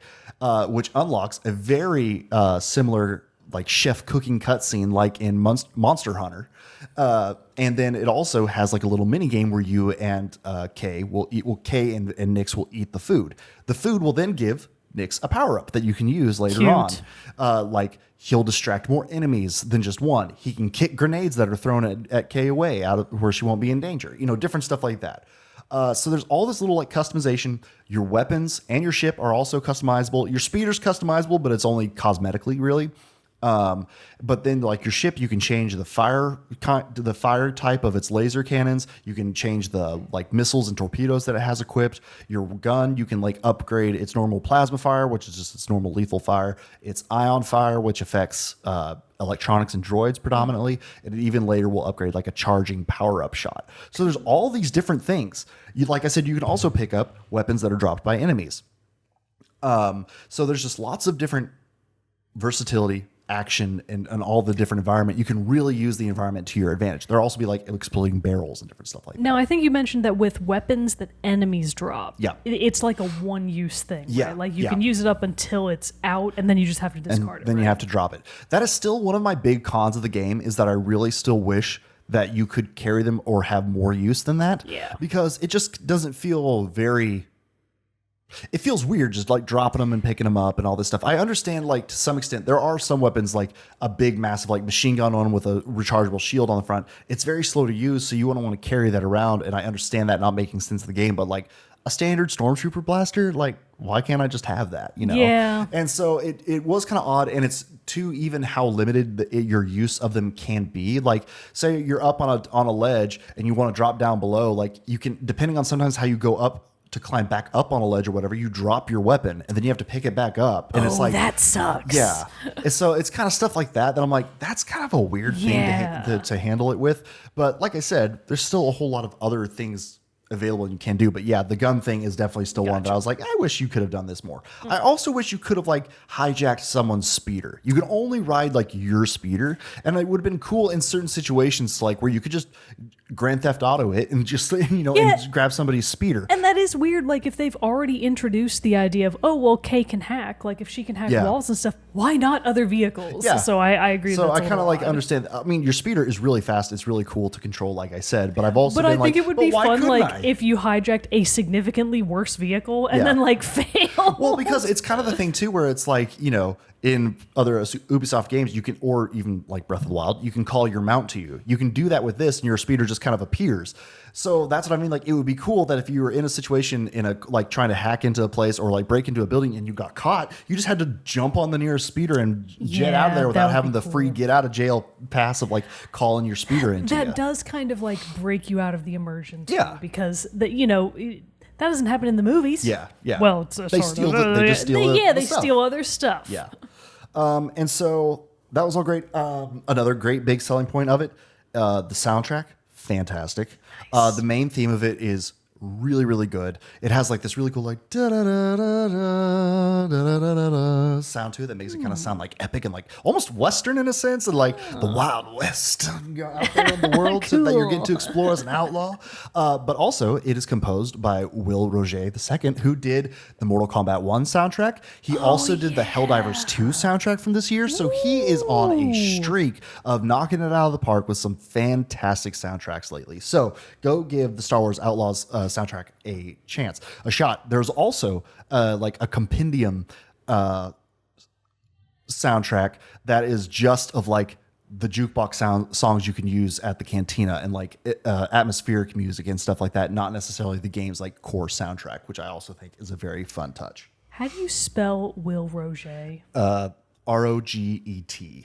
which unlocks a very similar like chef cooking cutscene like in Monster Hunter. And then it also has like a little mini game where you and Kay will eat. Well, Kay and Nyx will eat the food. The food will then give Nyx a power up that you can use later on. Like he'll distract more enemies than just one. He can kick grenades that are thrown at Kay away out of where she won't be in danger. You know, different stuff like that. So there's all this little like customization. Your weapons and your ship are also customizable. Your speeder's customizable, but it's only cosmetically really. But then like your ship, you can change the fire type of its laser cannons. You can change the like missiles and torpedoes that it has equipped. Your gun, you can like upgrade its normal plasma fire, which is just its normal lethal fire. Its ion fire, which affects electronics and droids predominantly. And it even later will upgrade like a charging power up shot. So there's all these different things. Like I said, you can also pick up weapons that are dropped by enemies. So there's just lots of different versatility, action, and all the different environment. You can really use the environment to your advantage. There'll also be like exploding barrels and different stuff like that. Now, I think you mentioned that with weapons that enemies drop, Yeah. it's like a one-use thing. Yeah, Right? Like you yeah. can use it up until it's out, and then you just have to discard it. Then right? you have to drop it. That is still one of my big cons of the game, is that I really still wish that you could carry them or have more use than that. Yeah. Because it just doesn't feel very... It feels weird just like dropping them and picking them up and all this stuff. I understand like to some extent there are some weapons like a big massive like machine gun on with a rechargeable shield on the front. It's very slow to use, so you wouldn't want to carry that around, and I understand that not making sense in the game, but like a standard stormtrooper blaster, like why can't I just have that, you know? Yeah. And so it was kind of odd, and it's to even how limited your use of them can be. Like say you're up on a ledge and you want to drop down below, like you can, depending on sometimes how you go up to climb back up on a ledge or whatever, you drop your weapon and then you have to pick it back up. And it's like, that sucks. yeah. And so it's kind of stuff like that I'm like, that's kind of a weird thing to handle it with. But like I said, there's still a whole lot of other things available you can do. But yeah, the gun thing is definitely still one that I was like, I wish you could have done this more. I also wish you could have like hijacked someone's speeder. You can only ride like your speeder, and it would have been cool in certain situations, like where you could just Grand Theft Auto it and just, you know, and just grab somebody's speeder. And that is weird. Like if they've already introduced the idea of, oh, well, Kay can hack. Like if she can hack walls and stuff, why not other vehicles? Yeah. So I agree. So that's I kind of like understand. I mean, your speeder is really fast. It's really cool to control, like I said. But I've also But been I like, think it would but be why fun, couldn't like I? if you hijacked a significantly worse vehicle and then like fail. Well, because it's kind of the thing too, where it's like, you know, in other Ubisoft games, you can, or even like Breath of the Wild, you can call your mount to you. You can do that with this, and your speeder just kind of appears. So that's what I mean. Like, it would be cool that if you were in a situation in a like trying to hack into a place or like break into a building and you got caught, you just had to jump on the nearest speeder and jet out of there without having the free get out of jail pass of like calling your speeder into That you. does kind of like break you out of the immersion too, Yeah. because that, you know, that doesn't happen in the movies. Yeah, yeah. Well, it's They steal they just steal they stuff. steal other stuff. Yeah. And so that was all great. Another great big selling point of it, the soundtrack, fantastic. The main theme of it is really, really good. It has like this really cool like da da da da da da da da da sound to it that makes it kind of sound like epic and like almost Western in a sense, and like the Wild West out there in the world that you're getting to explore as an outlaw. But also it is composed by Will Roger II, who did the Mortal Kombat 1 soundtrack. He also did the Helldivers 2 soundtrack from this year. So he is on a streak of knocking it out of the park with some fantastic soundtracks lately. So go give the Star Wars Outlaws soundtrack a chance, a shot. There's also like a compendium soundtrack that is just of like the jukebox songs you can use at the cantina and like atmospheric music and stuff like that, not necessarily the game's like core soundtrack, which I also think is a very fun touch. How do you spell Will Roget? Roget.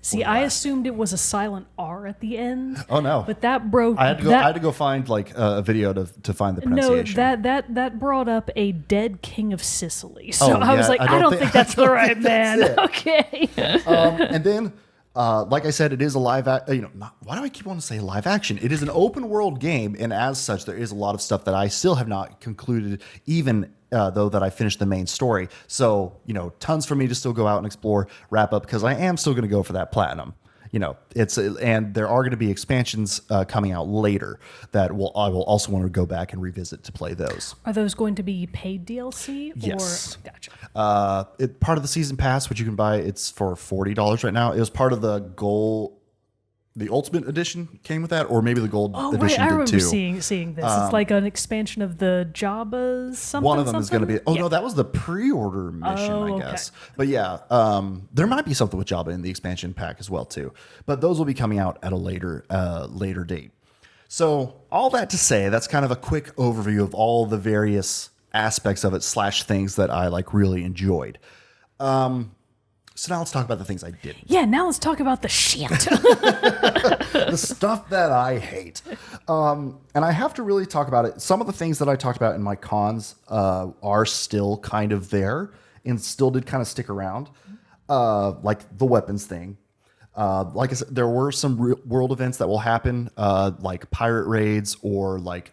See, I assumed it was a silent R at the end. Oh no! But that broke. I had to go find like a video to find the pronunciation. No, that brought up a dead king of Sicily. So I was like, I don't think that's the right man. Okay. And then, like I said, it is a live. Why do I keep wanting to say live action? It is an open world game, and as such, there is a lot of stuff that I still have not concluded, even though that I finished the main story. So, tons for me to still go out and explore, wrap up, because I am still going to go for that platinum. And there are going to be expansions coming out later that I will also want to go back and revisit to play those. Are those going to be paid DLC? Yes. Gotcha. Part of the season pass, which you can buy, it's for $40 right now. It was part of the Ultimate Edition came with that, or maybe the Gold Edition right. I remember did too. seeing this. It's like an expansion of the Jabba's something. One of them is going to be. No, that was the pre-order mission, I guess. Okay. But yeah, there might be something with Jabba in the expansion pack as well too. But those will be coming out at a later date. So all that to say, that's kind of a quick overview of all the various aspects of it / things that I like really enjoyed. So now let's talk about the things I didn't. Yeah, now let's talk about the shit. The stuff that I hate. And I have to really talk about it. Some of the things that I talked about in my cons are still kind of there and still did kind of stick around. Like the weapons thing. Like I said, there were some world events that will happen, like pirate raids or like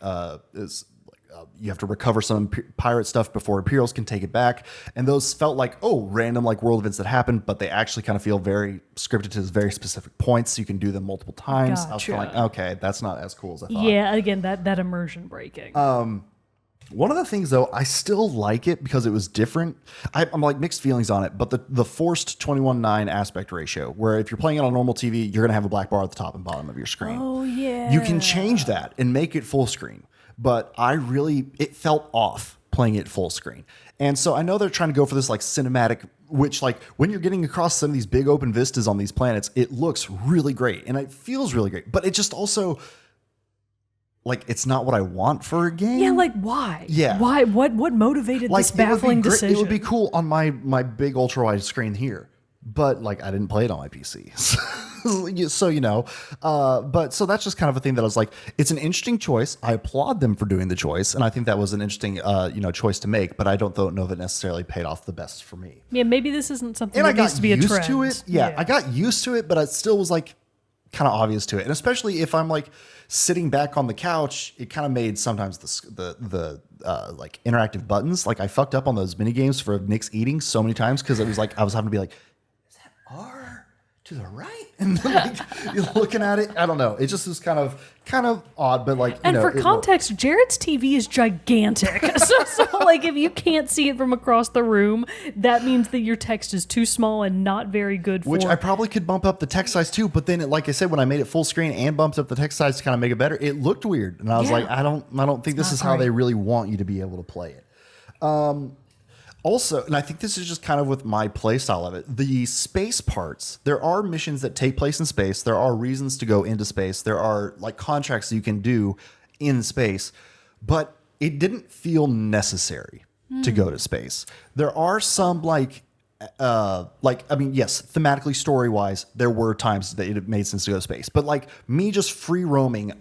you have to recover some pirate stuff before Imperials can take it back. And those felt like, random like world events that happen, but they actually kind of feel very scripted to very specific points. So you can do them multiple times. Gotcha. I was kind of like, okay, that's not as cool as I thought. Yeah, again, that immersion breaking. One of the things, though, I still like it because it was different. I'm like mixed feelings on it, but the forced 21:9 aspect ratio, where if you're playing it on normal TV, you're going to have a black bar at the top and bottom of your screen. Oh, yeah. You can change that and make it full screen. But it felt off playing it full screen. And so I know they're trying to go for this like cinematic, which like when you're getting across some of these big open vistas on these planets, it looks really great and it feels really great. But it just also like it's not what I want for a game. Yeah, like why? Yeah. Why? What motivated this baffling decision? It would be cool on my big ultra wide screen here. But like I didn't play it on my PC. So, but so that's just kind of a thing that I was like, it's an interesting choice. I applaud them for doing the choice. And I think that was an interesting, choice to make, but I don't know if it necessarily paid off the best for me. Yeah. Maybe this isn't something that needs to be a trend. I got used to it. Yeah. I got used to it, but it still was like kind of obvious to it. And especially if I'm like sitting back on the couch, it kind of made sometimes the like interactive buttons. Like I fucked up on those mini games for Nick's eating so many times. Cause it was like, I was having to be like, is that R to the right? And like you're looking at it, I don't know. It just is kind of odd, but like, and for context, Jerrett's TV is gigantic. so like if you can't see it from across the room, that means that your text is too small and not very good for. Which I probably could bump up the text size too, but then like I said, when I made it full screen and bumped up the text size to kind of make it better, it looked weird, and I was like, I don't think this is how they really want you to be able to play it. Also, and I think this is just kind of with my play style of it, the space parts, there are missions that take place in space. There are reasons to go into space. There are like contracts that you can do in space, but it didn't feel necessary to go to space. There are some yes, thematically, story-wise, there were times that it made sense to go to space. But like me just free roaming,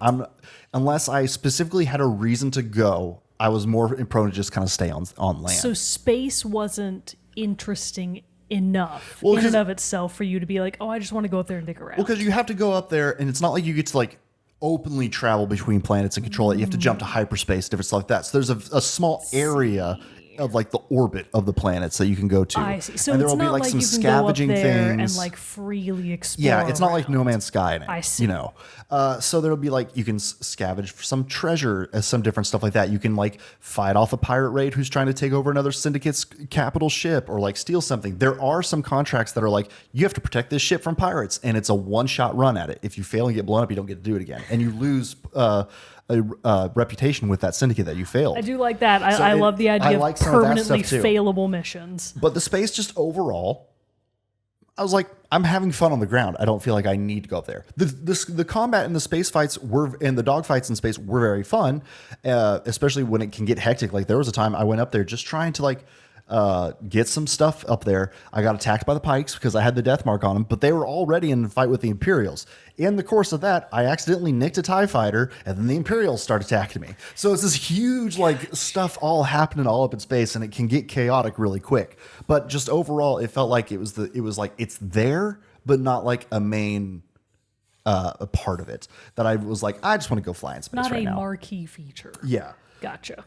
unless I specifically had a reason to go, I was more prone to just kind of stay on land. So space wasn't interesting enough in and of itself for you to be like, I just want to go up there and dig around. Well, because you have to go up there, and it's not like you get to like openly travel between planets and control it. You have to jump to hyperspace, different stuff like that. So there's a small area of like the orbit of the planets that you can go to. I see. So and there it's will be not like like some you can scavenging go up there things and like freely explore. Yeah, it's not like No Man's Sky in it. I see. So there'll be like you can scavenge for some treasure, some different stuff like that. You can like fight off a pirate raid who's trying to take over another syndicate's capital ship or like steal something. There are some contracts that are like you have to protect this ship from pirates, and it's a one-shot run at it. If you fail and get blown up, you don't get to do it again, and you lose a reputation with that syndicate that you failed. I do like that. I love the idea of permanently failable failable missions. But the space just overall, I was like, I'm having fun on the ground. I don't feel like I need to go up there. The combat and the space fights and the dog fights in space were very fun, especially when it can get hectic. Like there was a time I went up there just trying to get some stuff up there. I got attacked by the Pikes because I had the death mark on them, but they were already in the fight with the Imperials. In the course of that, I accidentally nicked a TIE fighter, and then the Imperials start attacking me. So it's this huge stuff all happening all up in space, and it can get chaotic really quick. But just overall, it felt like it's there, but not like a main a part of it. That I was like, I just want to go fly in space Not right a now. marquee feature. Yeah. Gotcha.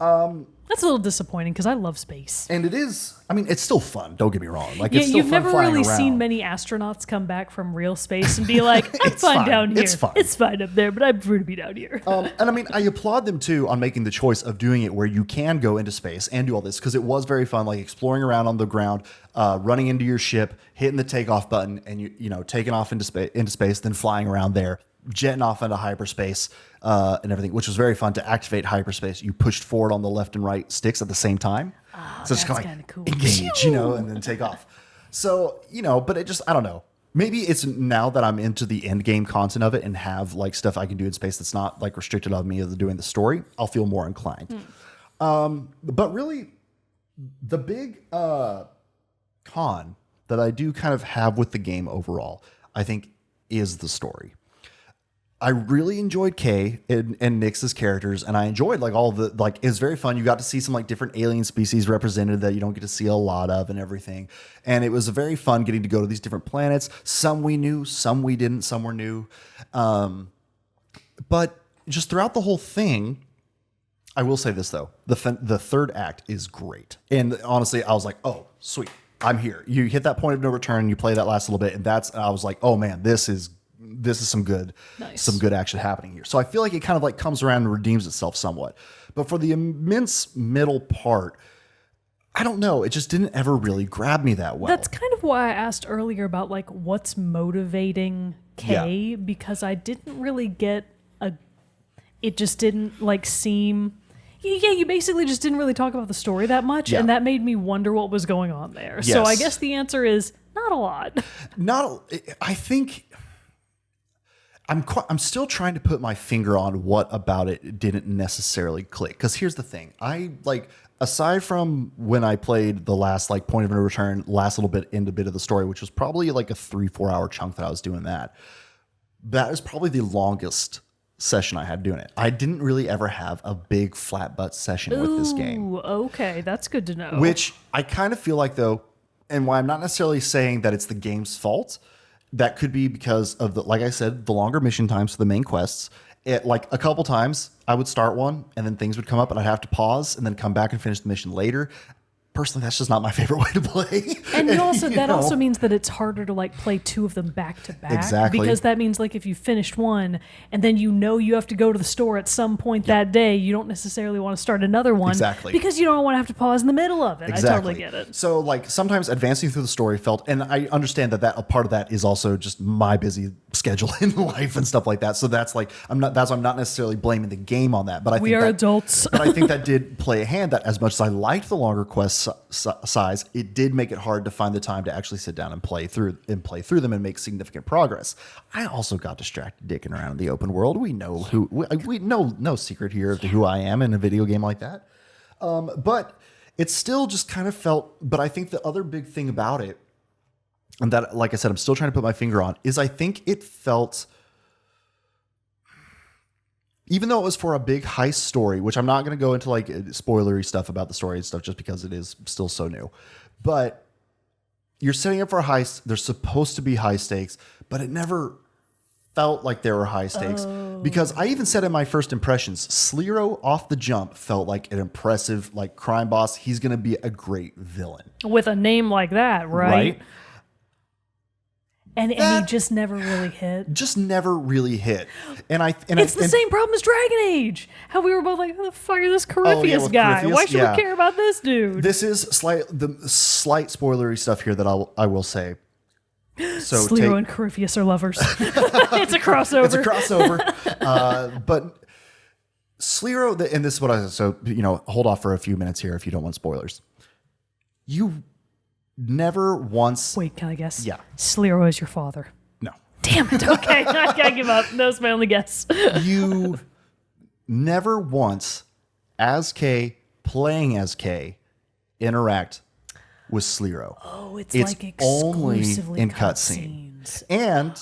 That's a little disappointing because I love space. And it is, I mean, it's still fun. Don't get me wrong. Like, Yeah, it's still you've fun never flying really around. seen many astronauts come back from real space and be like, I'm It's fine fine. down here. It's fine. It's fine up there, but I prefer to be down here. And I mean, I applaud them too on making the choice of doing it where you can go into space and do all this because it was very fun, like exploring around on the ground, running into your ship, hitting the takeoff button, and you know taking off into space, then flying around there, jetting off into hyperspace and everything, which was very fun to activate hyperspace. You pushed forward on the left and right sticks at the same time, so it's kind of cool. Engage, and then take off. So but it just I don't know. Maybe it's now that I'm into the end game content of it and have stuff I can do in space that's not restricted on me of doing the story, I'll feel more inclined. But really, the big con that I do kind of have with the game overall, I think, is the story. I really enjoyed Kay and Nyx's characters, and I enjoyed all the it was very fun. You got to see some different alien species represented that you don't get to see a lot of and everything. And it was very fun getting to go to these different planets. Some we knew, some we didn't, some were new. But just throughout the whole thing, I will say this though, the third act is great. And honestly, I was like, oh, sweet, I'm here. You hit that point of no return, you play that last little bit, and I was like, oh man, this is some good action happening here. So I feel like it kind of comes around and redeems itself somewhat. But for the immense middle part, I don't know. It just didn't ever really grab me that well. That's kind of why I asked earlier about what's motivating Kay, because I didn't really get it just didn't seem. Yeah, you basically just didn't really talk about the story that much, and that made me wonder what was going on there. Yes. So I guess the answer is not a lot. I think I'm still trying to put my finger on what about it didn't necessarily click. Because here's the thing. Aside from when I played the last point of no return, last little bit into bit of the story, which was probably a 3-4 hour chunk that I was doing that is probably the longest session I had doing it. I didn't really ever have a big flat butt session with this game. Okay, that's good to know. Which I kind of feel like though, and why I'm not necessarily saying that it's the game's fault, that could be because of like I said, the longer mission times for the main quests. A couple times I would start one and then things would come up and I'd have to pause and then come back and finish the mission later. Personally, that's just not my favorite way to play. And also means that it's harder to play two of them back to back. Exactly. Because that means if you finished one and then you have to go to the store at some point that day, you don't necessarily want to start another one. Exactly. Because you don't want to have to pause in the middle of it. Exactly. I totally get it. So sometimes advancing through the story felt, and I understand that a part of that is also just my busy schedule in life and stuff like that. So that's I'm not necessarily blaming the game on that, but I think we are adults. But I think that did play a hand that as much as I liked the longer quest size, it did make it hard to find the time to actually sit down and play through them and make significant progress. I also got distracted dicking around in the open world. We know we know no secret here of who I am in a video game like that. But it still just kind of felt, but I think the other big thing about it, and that, like I said, I'm still trying to put my finger on, is I think it felt, even though it was for a big heist story, which I'm not going to go into spoilery stuff about the story and stuff just because it is still so new, but you're setting up for a heist. There's supposed to be high stakes, but it never felt like there were high stakes because I even said in my first impressions, Slero off the jump felt like an impressive crime boss. He's going to be a great villain With a name like that, right? And he just never really hit. Just never really hit. It's the same problem as Dragon Age. How we were both like, who the fuck is this Corypheus guy? Corypheus, Why should we care about this dude? This is slight spoilery stuff here that I will say. So Slero and Corypheus are lovers. It's a crossover. It's a crossover. But Slero, and this is what hold off for a few minutes here if you don't want spoilers. never once. Wait, can I guess? Yeah. Slero is your father. No. Damn it. Okay, I can't give up. That was my only guess. You never once, as K, playing as K, interact with Slero. Oh, it's It's like only exclusively in cutscene. cutscenes. And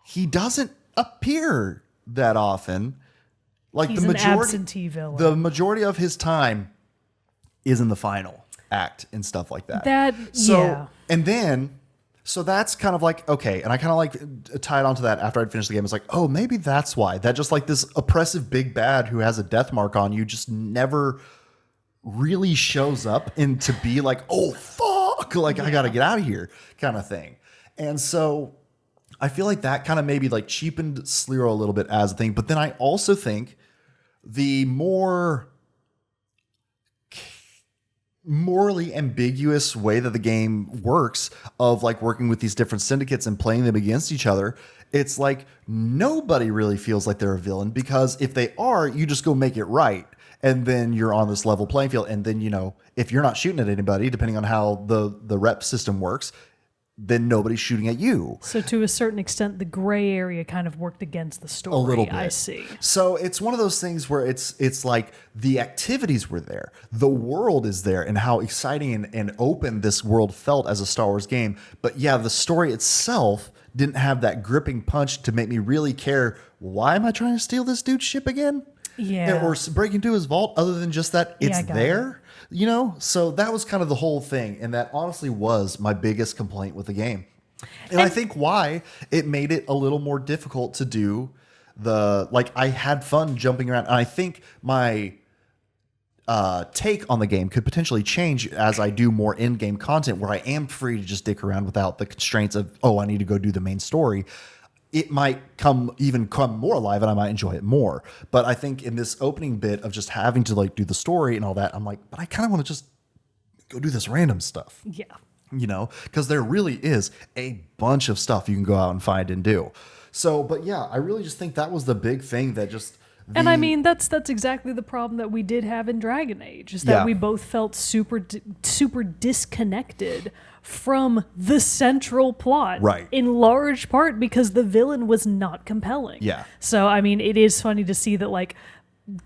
he doesn't appear that often. Like He's the an majority, absentee villain. the majority of his time is in the final act and stuff like that. Yeah. And then, so that's kind of like, okay. And I kind of like tied onto that after I'd finished the game. It's like, oh, maybe that's why. That just like this oppressive big bad who has a death mark on you just never really shows up and to be like, oh, fuck, like I got to get out of here kind of thing. And so I feel like that kind of maybe like cheapened Slero a little bit as a thing. But then I also think the more morally ambiguous way that the game works of like working with these different syndicates and playing them against each other, it's like nobody really feels like they're a villain, because if they are, you just go make it right. And then you're on this level playing field. And then, you know, if you're not shooting at anybody, depending on how the rep system works, then nobody's shooting at you. So to a certain extent, the gray area kind of worked against the story. A little bit. I see. So it's one of those things where it's like the activities were there, the world is there, and how exciting and open this world felt as a Star Wars game. But yeah, the story itself didn't have that gripping punch to make me really care. Why am I trying to steal this dude's ship again? Yeah. Or break into his vault, other than just that it's I got there. You know, so that was kind of the whole thing. And that honestly was my biggest complaint with the game. And I think why it made it a little more difficult to do like I had fun jumping around. And I think my take on the game could potentially change as I do more in-game content where I am free to just dick around without the constraints of, oh, I need to go do the main story. It might come more alive and I might enjoy it more. But I think in this opening bit of just having to like do the story and all that, I'm like, but I kind of want to just go do this random stuff. Yeah. You know, because there really is a bunch of stuff you can go out and find and do. So, but yeah, I really just think that was the big thing that just. And I mean, that's exactly the problem that we did have in Dragon Age, is that we both felt super disconnected from the central plot. Right. In large part because the villain was not compelling. Yeah. So, I mean, it is funny to see that, like,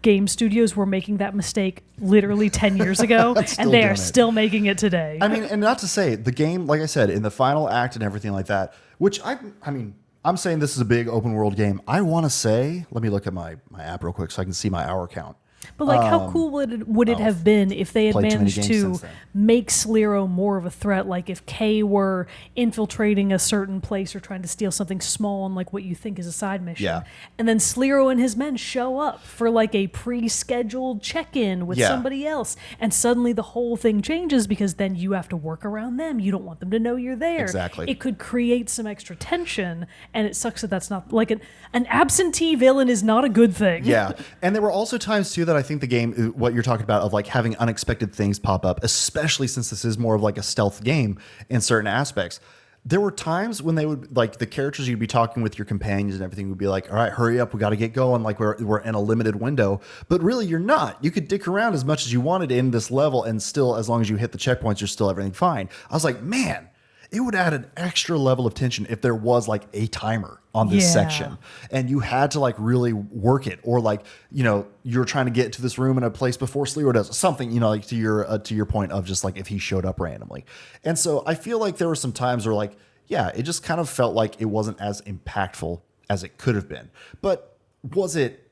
game studios were making that mistake literally 10 years ago, and they are still making it today. I mean, and not to say the game, like I said, in the final act and everything like that, which I mean, I'm saying this is a big open world game. I want to say, let me look at my app real quick so I can see my hour count. But like, how cool would it have been if they had managed to make Slero more of a threat? Like if Kay were infiltrating a certain place or trying to steal something small on like what you think is a side mission, and then Slero and his men show up for like a pre-scheduled check-in with somebody else, and suddenly the whole thing changes because then you have to work around them. You don't want them to know you're there. Exactly. It could create some extra tension, and it sucks that that's not like an absentee villain is not a good thing. Yeah, and there were also times too that I think the game, what you're talking about, of like having unexpected things pop up, especially since this is more of like a stealth game in certain aspects. There were times when they would, like, the characters you'd be talking with, your companions and everything, would be like, all right, hurry up, we got to get going, like we're in a limited window. But really you're not. You could dick around as much as you wanted in this level, and still, as long as you hit the checkpoints, you're still everything fine. I was like, man, it would add an extra level of tension if there was like a timer on this section and you had to like really work it, or like, you know, you're trying to get to this room in a place before Slero does something, you know, like to your point of just like if he showed up randomly. And so I feel like there were some times where like, yeah, it just kind of felt like it wasn't as impactful as it could have been. But was it?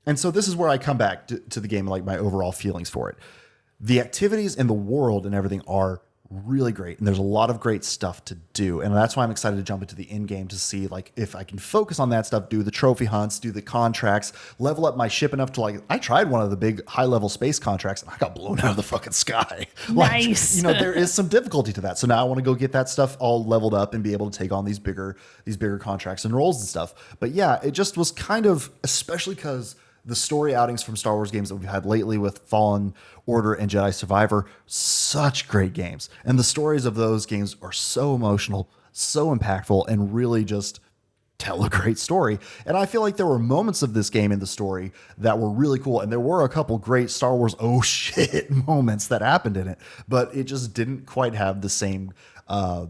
And so this is where I come back to the game, like my overall feelings for it. The activities in the world and everything are really great, and there's a lot of great stuff to do, and that's why I'm excited to jump into the in-game to see like if I can focus on that stuff, do the trophy hunts, do the contracts, level up my ship enough to like, I tried one of the big high-level space contracts and I got blown out of the fucking sky. Nice. Like, you know, there is some difficulty to that, so now I want to go get that stuff all leveled up and be able to take on these bigger contracts and roles and stuff. But yeah, it just was kind of, especially because the story outings from Star Wars games that we've had lately with Fallen Order and Jedi Survivor, such great games. And the stories of those games are so emotional, so impactful, and really just tell a great story. And I feel like there were moments of this game in the story that were really cool. And there were a couple great Star Wars oh shit moments that happened in it, but it just didn't quite have the same, the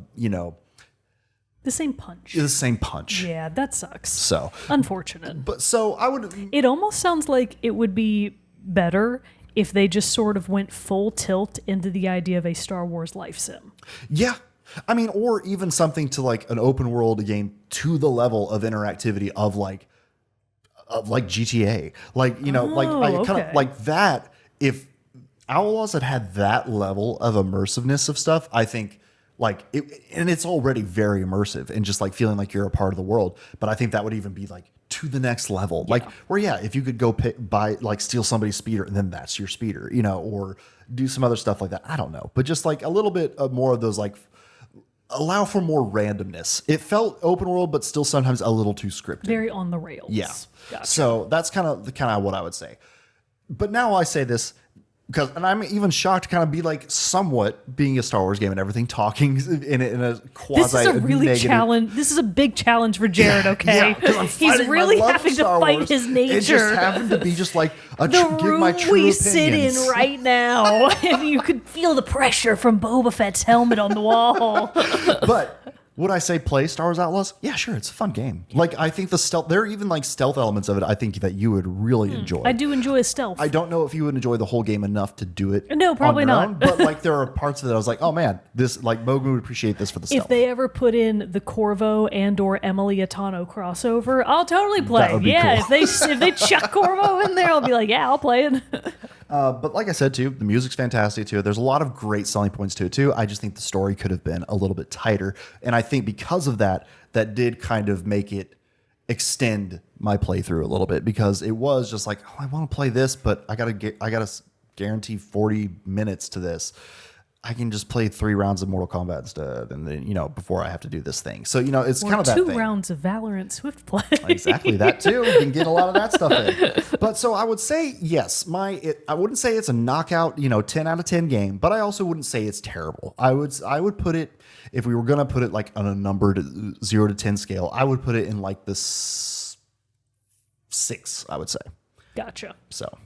same punch. the same punch. Yeah, that sucks. So, Unfortunate. but so I would, It almost sounds like it would be better if they just sort of went full tilt into the idea of a Star Wars life sim. yeah. I mean, or even something to like an open world game to the level of interactivity of like GTA. Like, I kind okay. of like that. If Outlaws had that level of immersiveness of stuff, I think like it, and it's already very immersive and just like feeling like you're a part of the world. But I think that would even be like to the next level. Like where, if you could go steal somebody's speeder and then that's your speeder, or do some other stuff like that. I don't know, but just like a little bit of more of those, like allow for more randomness. It felt open world, but still sometimes a little too scripted. Very on the rails. Yeah. Gotcha. So that's kind of what I would say. But now I say this and I'm even shocked to kind of be like somewhat being a Star Wars game and everything, talking in a quasi This is a really negative challenge. This is a big challenge for Jerrett, okay? Yeah, 'cause I'm He's fighting my really love of having to Star fight Wars. his It nature. just happened to be just like The give my room true we opinions. sit in right now, if you could feel the pressure from Boba Fett's helmet on the wall. But would I say play Star Wars Outlaws? Yeah, sure. It's a fun game. Like, I think there are even like stealth elements of it I think that you would really enjoy. I do enjoy stealth. I don't know if you would enjoy the whole game enough to do it. No, probably on your not. own, but like there are parts of it I was like, oh man, this like Mogan would appreciate this for the stealth. If they ever put in the Corvo and or Emily Atano crossover, I'll totally play. would be Yeah, cool. if they chuck Corvo in there, I'll be like, yeah, I'll play it. But like I said too, the music's fantastic too. There's a lot of great selling points to it too. I just think the story could have been a little bit tighter, and I think because of that did kind of make it extend my playthrough a little bit, because it was just like, oh, I want to play this, but I gotta guarantee 40 minutes to this. I can just play 3 rounds of Mortal Kombat instead, and then before I have to do this thing. So it's Or kind of that 2 thing. rounds of Valorant Swift play. Exactly, that too. You can get a lot of that stuff in. But so I would say yes. I wouldn't say it's a knockout, 10 out of 10 game, but I also wouldn't say it's terrible. I would put it, if we were gonna put it like on a numbered 0 to 10 scale, I would put it in like this 6. I would say. Gotcha. So.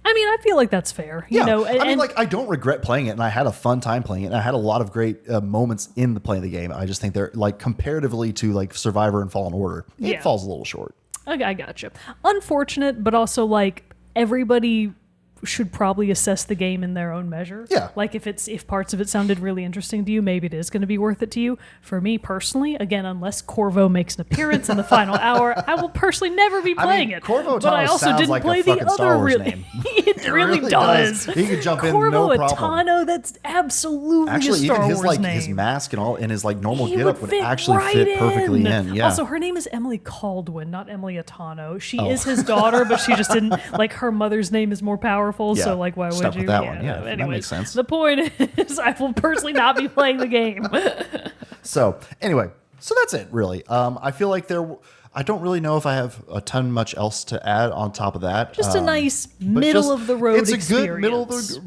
I mean, I feel like that's fair. Yeah, And, I mean, like I don't regret playing it, and I had a fun time playing it, and I had a lot of great moments in the playing the game. I just think they're like comparatively to like Survivor and Fallen Order, it falls a little short. I gotcha. Unfortunate, but also like everybody should probably assess the game in their own measure. Yeah. Like if parts of it sounded really interesting to you, maybe it is going to be worth it to you. For me personally, again, unless Corvo makes an appearance in the final hour, I will personally never be playing it. Corvo but I Tano also sounds didn't like a play the fucking Star other Wars really. name. It really does. He could jump in Corvo no problem. Atano, that's absolutely Actually, a Star even his Wars like name. his mask and all and his like normal He getup would actually right fit perfectly in. Yeah. Also, her name is Emily Caldwin, not Emily Atano. She Oh. is his daughter, but she just didn't like her mother's name is more powerful. Yeah. So like, why Stuck would you? with that one. Yeah, no, that anyways, makes sense. The point is, I will personally not be playing the game. So anyway, so that's it really. I feel like I don't really know if I have a ton much else to add on top of that. Just a nice But middle just- of the road It's a experience. good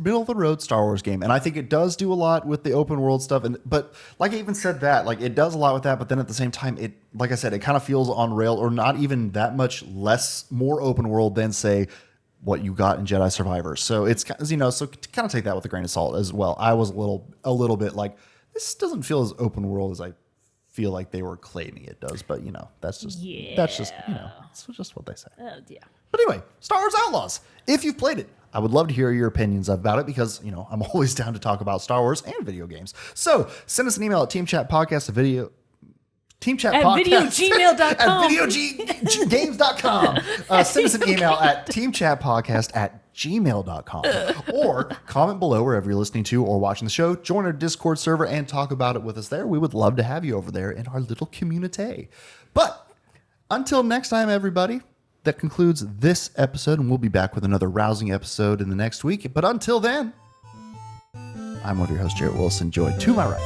middle of the road Star Wars game, and I think it does do a lot with the open world stuff. But like I even said that, like it does a lot with that. But then at the same time, it like I said, it kind of feels on rail, or not even that much more open world than say what you got in Jedi Survivor. So it's so kind of take that with a grain of salt as well. I was a little bit like, this doesn't feel as open world as I feel like they were claiming it does, but that's just it's just what they say. Yeah. But anyway, Star Wars Outlaws. If you've played it, I would love to hear your opinions about it, because I'm always down to talk about Star Wars and video games. So send us an email at teamchatpodcast@videogmail.com. videogmail.com. At videogames.com. Send us an email at teamchatpodcast@gmail.com, or comment below wherever you're listening to or watching the show. Join our Discord server and talk about it with us there. We would love to have you over there in our little community. But until next time, everybody, that concludes this episode, and we'll be back with another rousing episode in the next week. But until then, I'm one of your hosts, Jerrett Wilson, joined to my right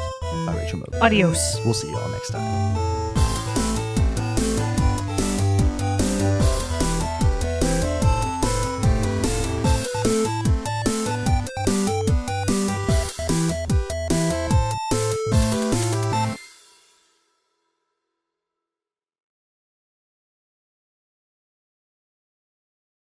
by Rachel Mogan. Adios. We'll see you all next time.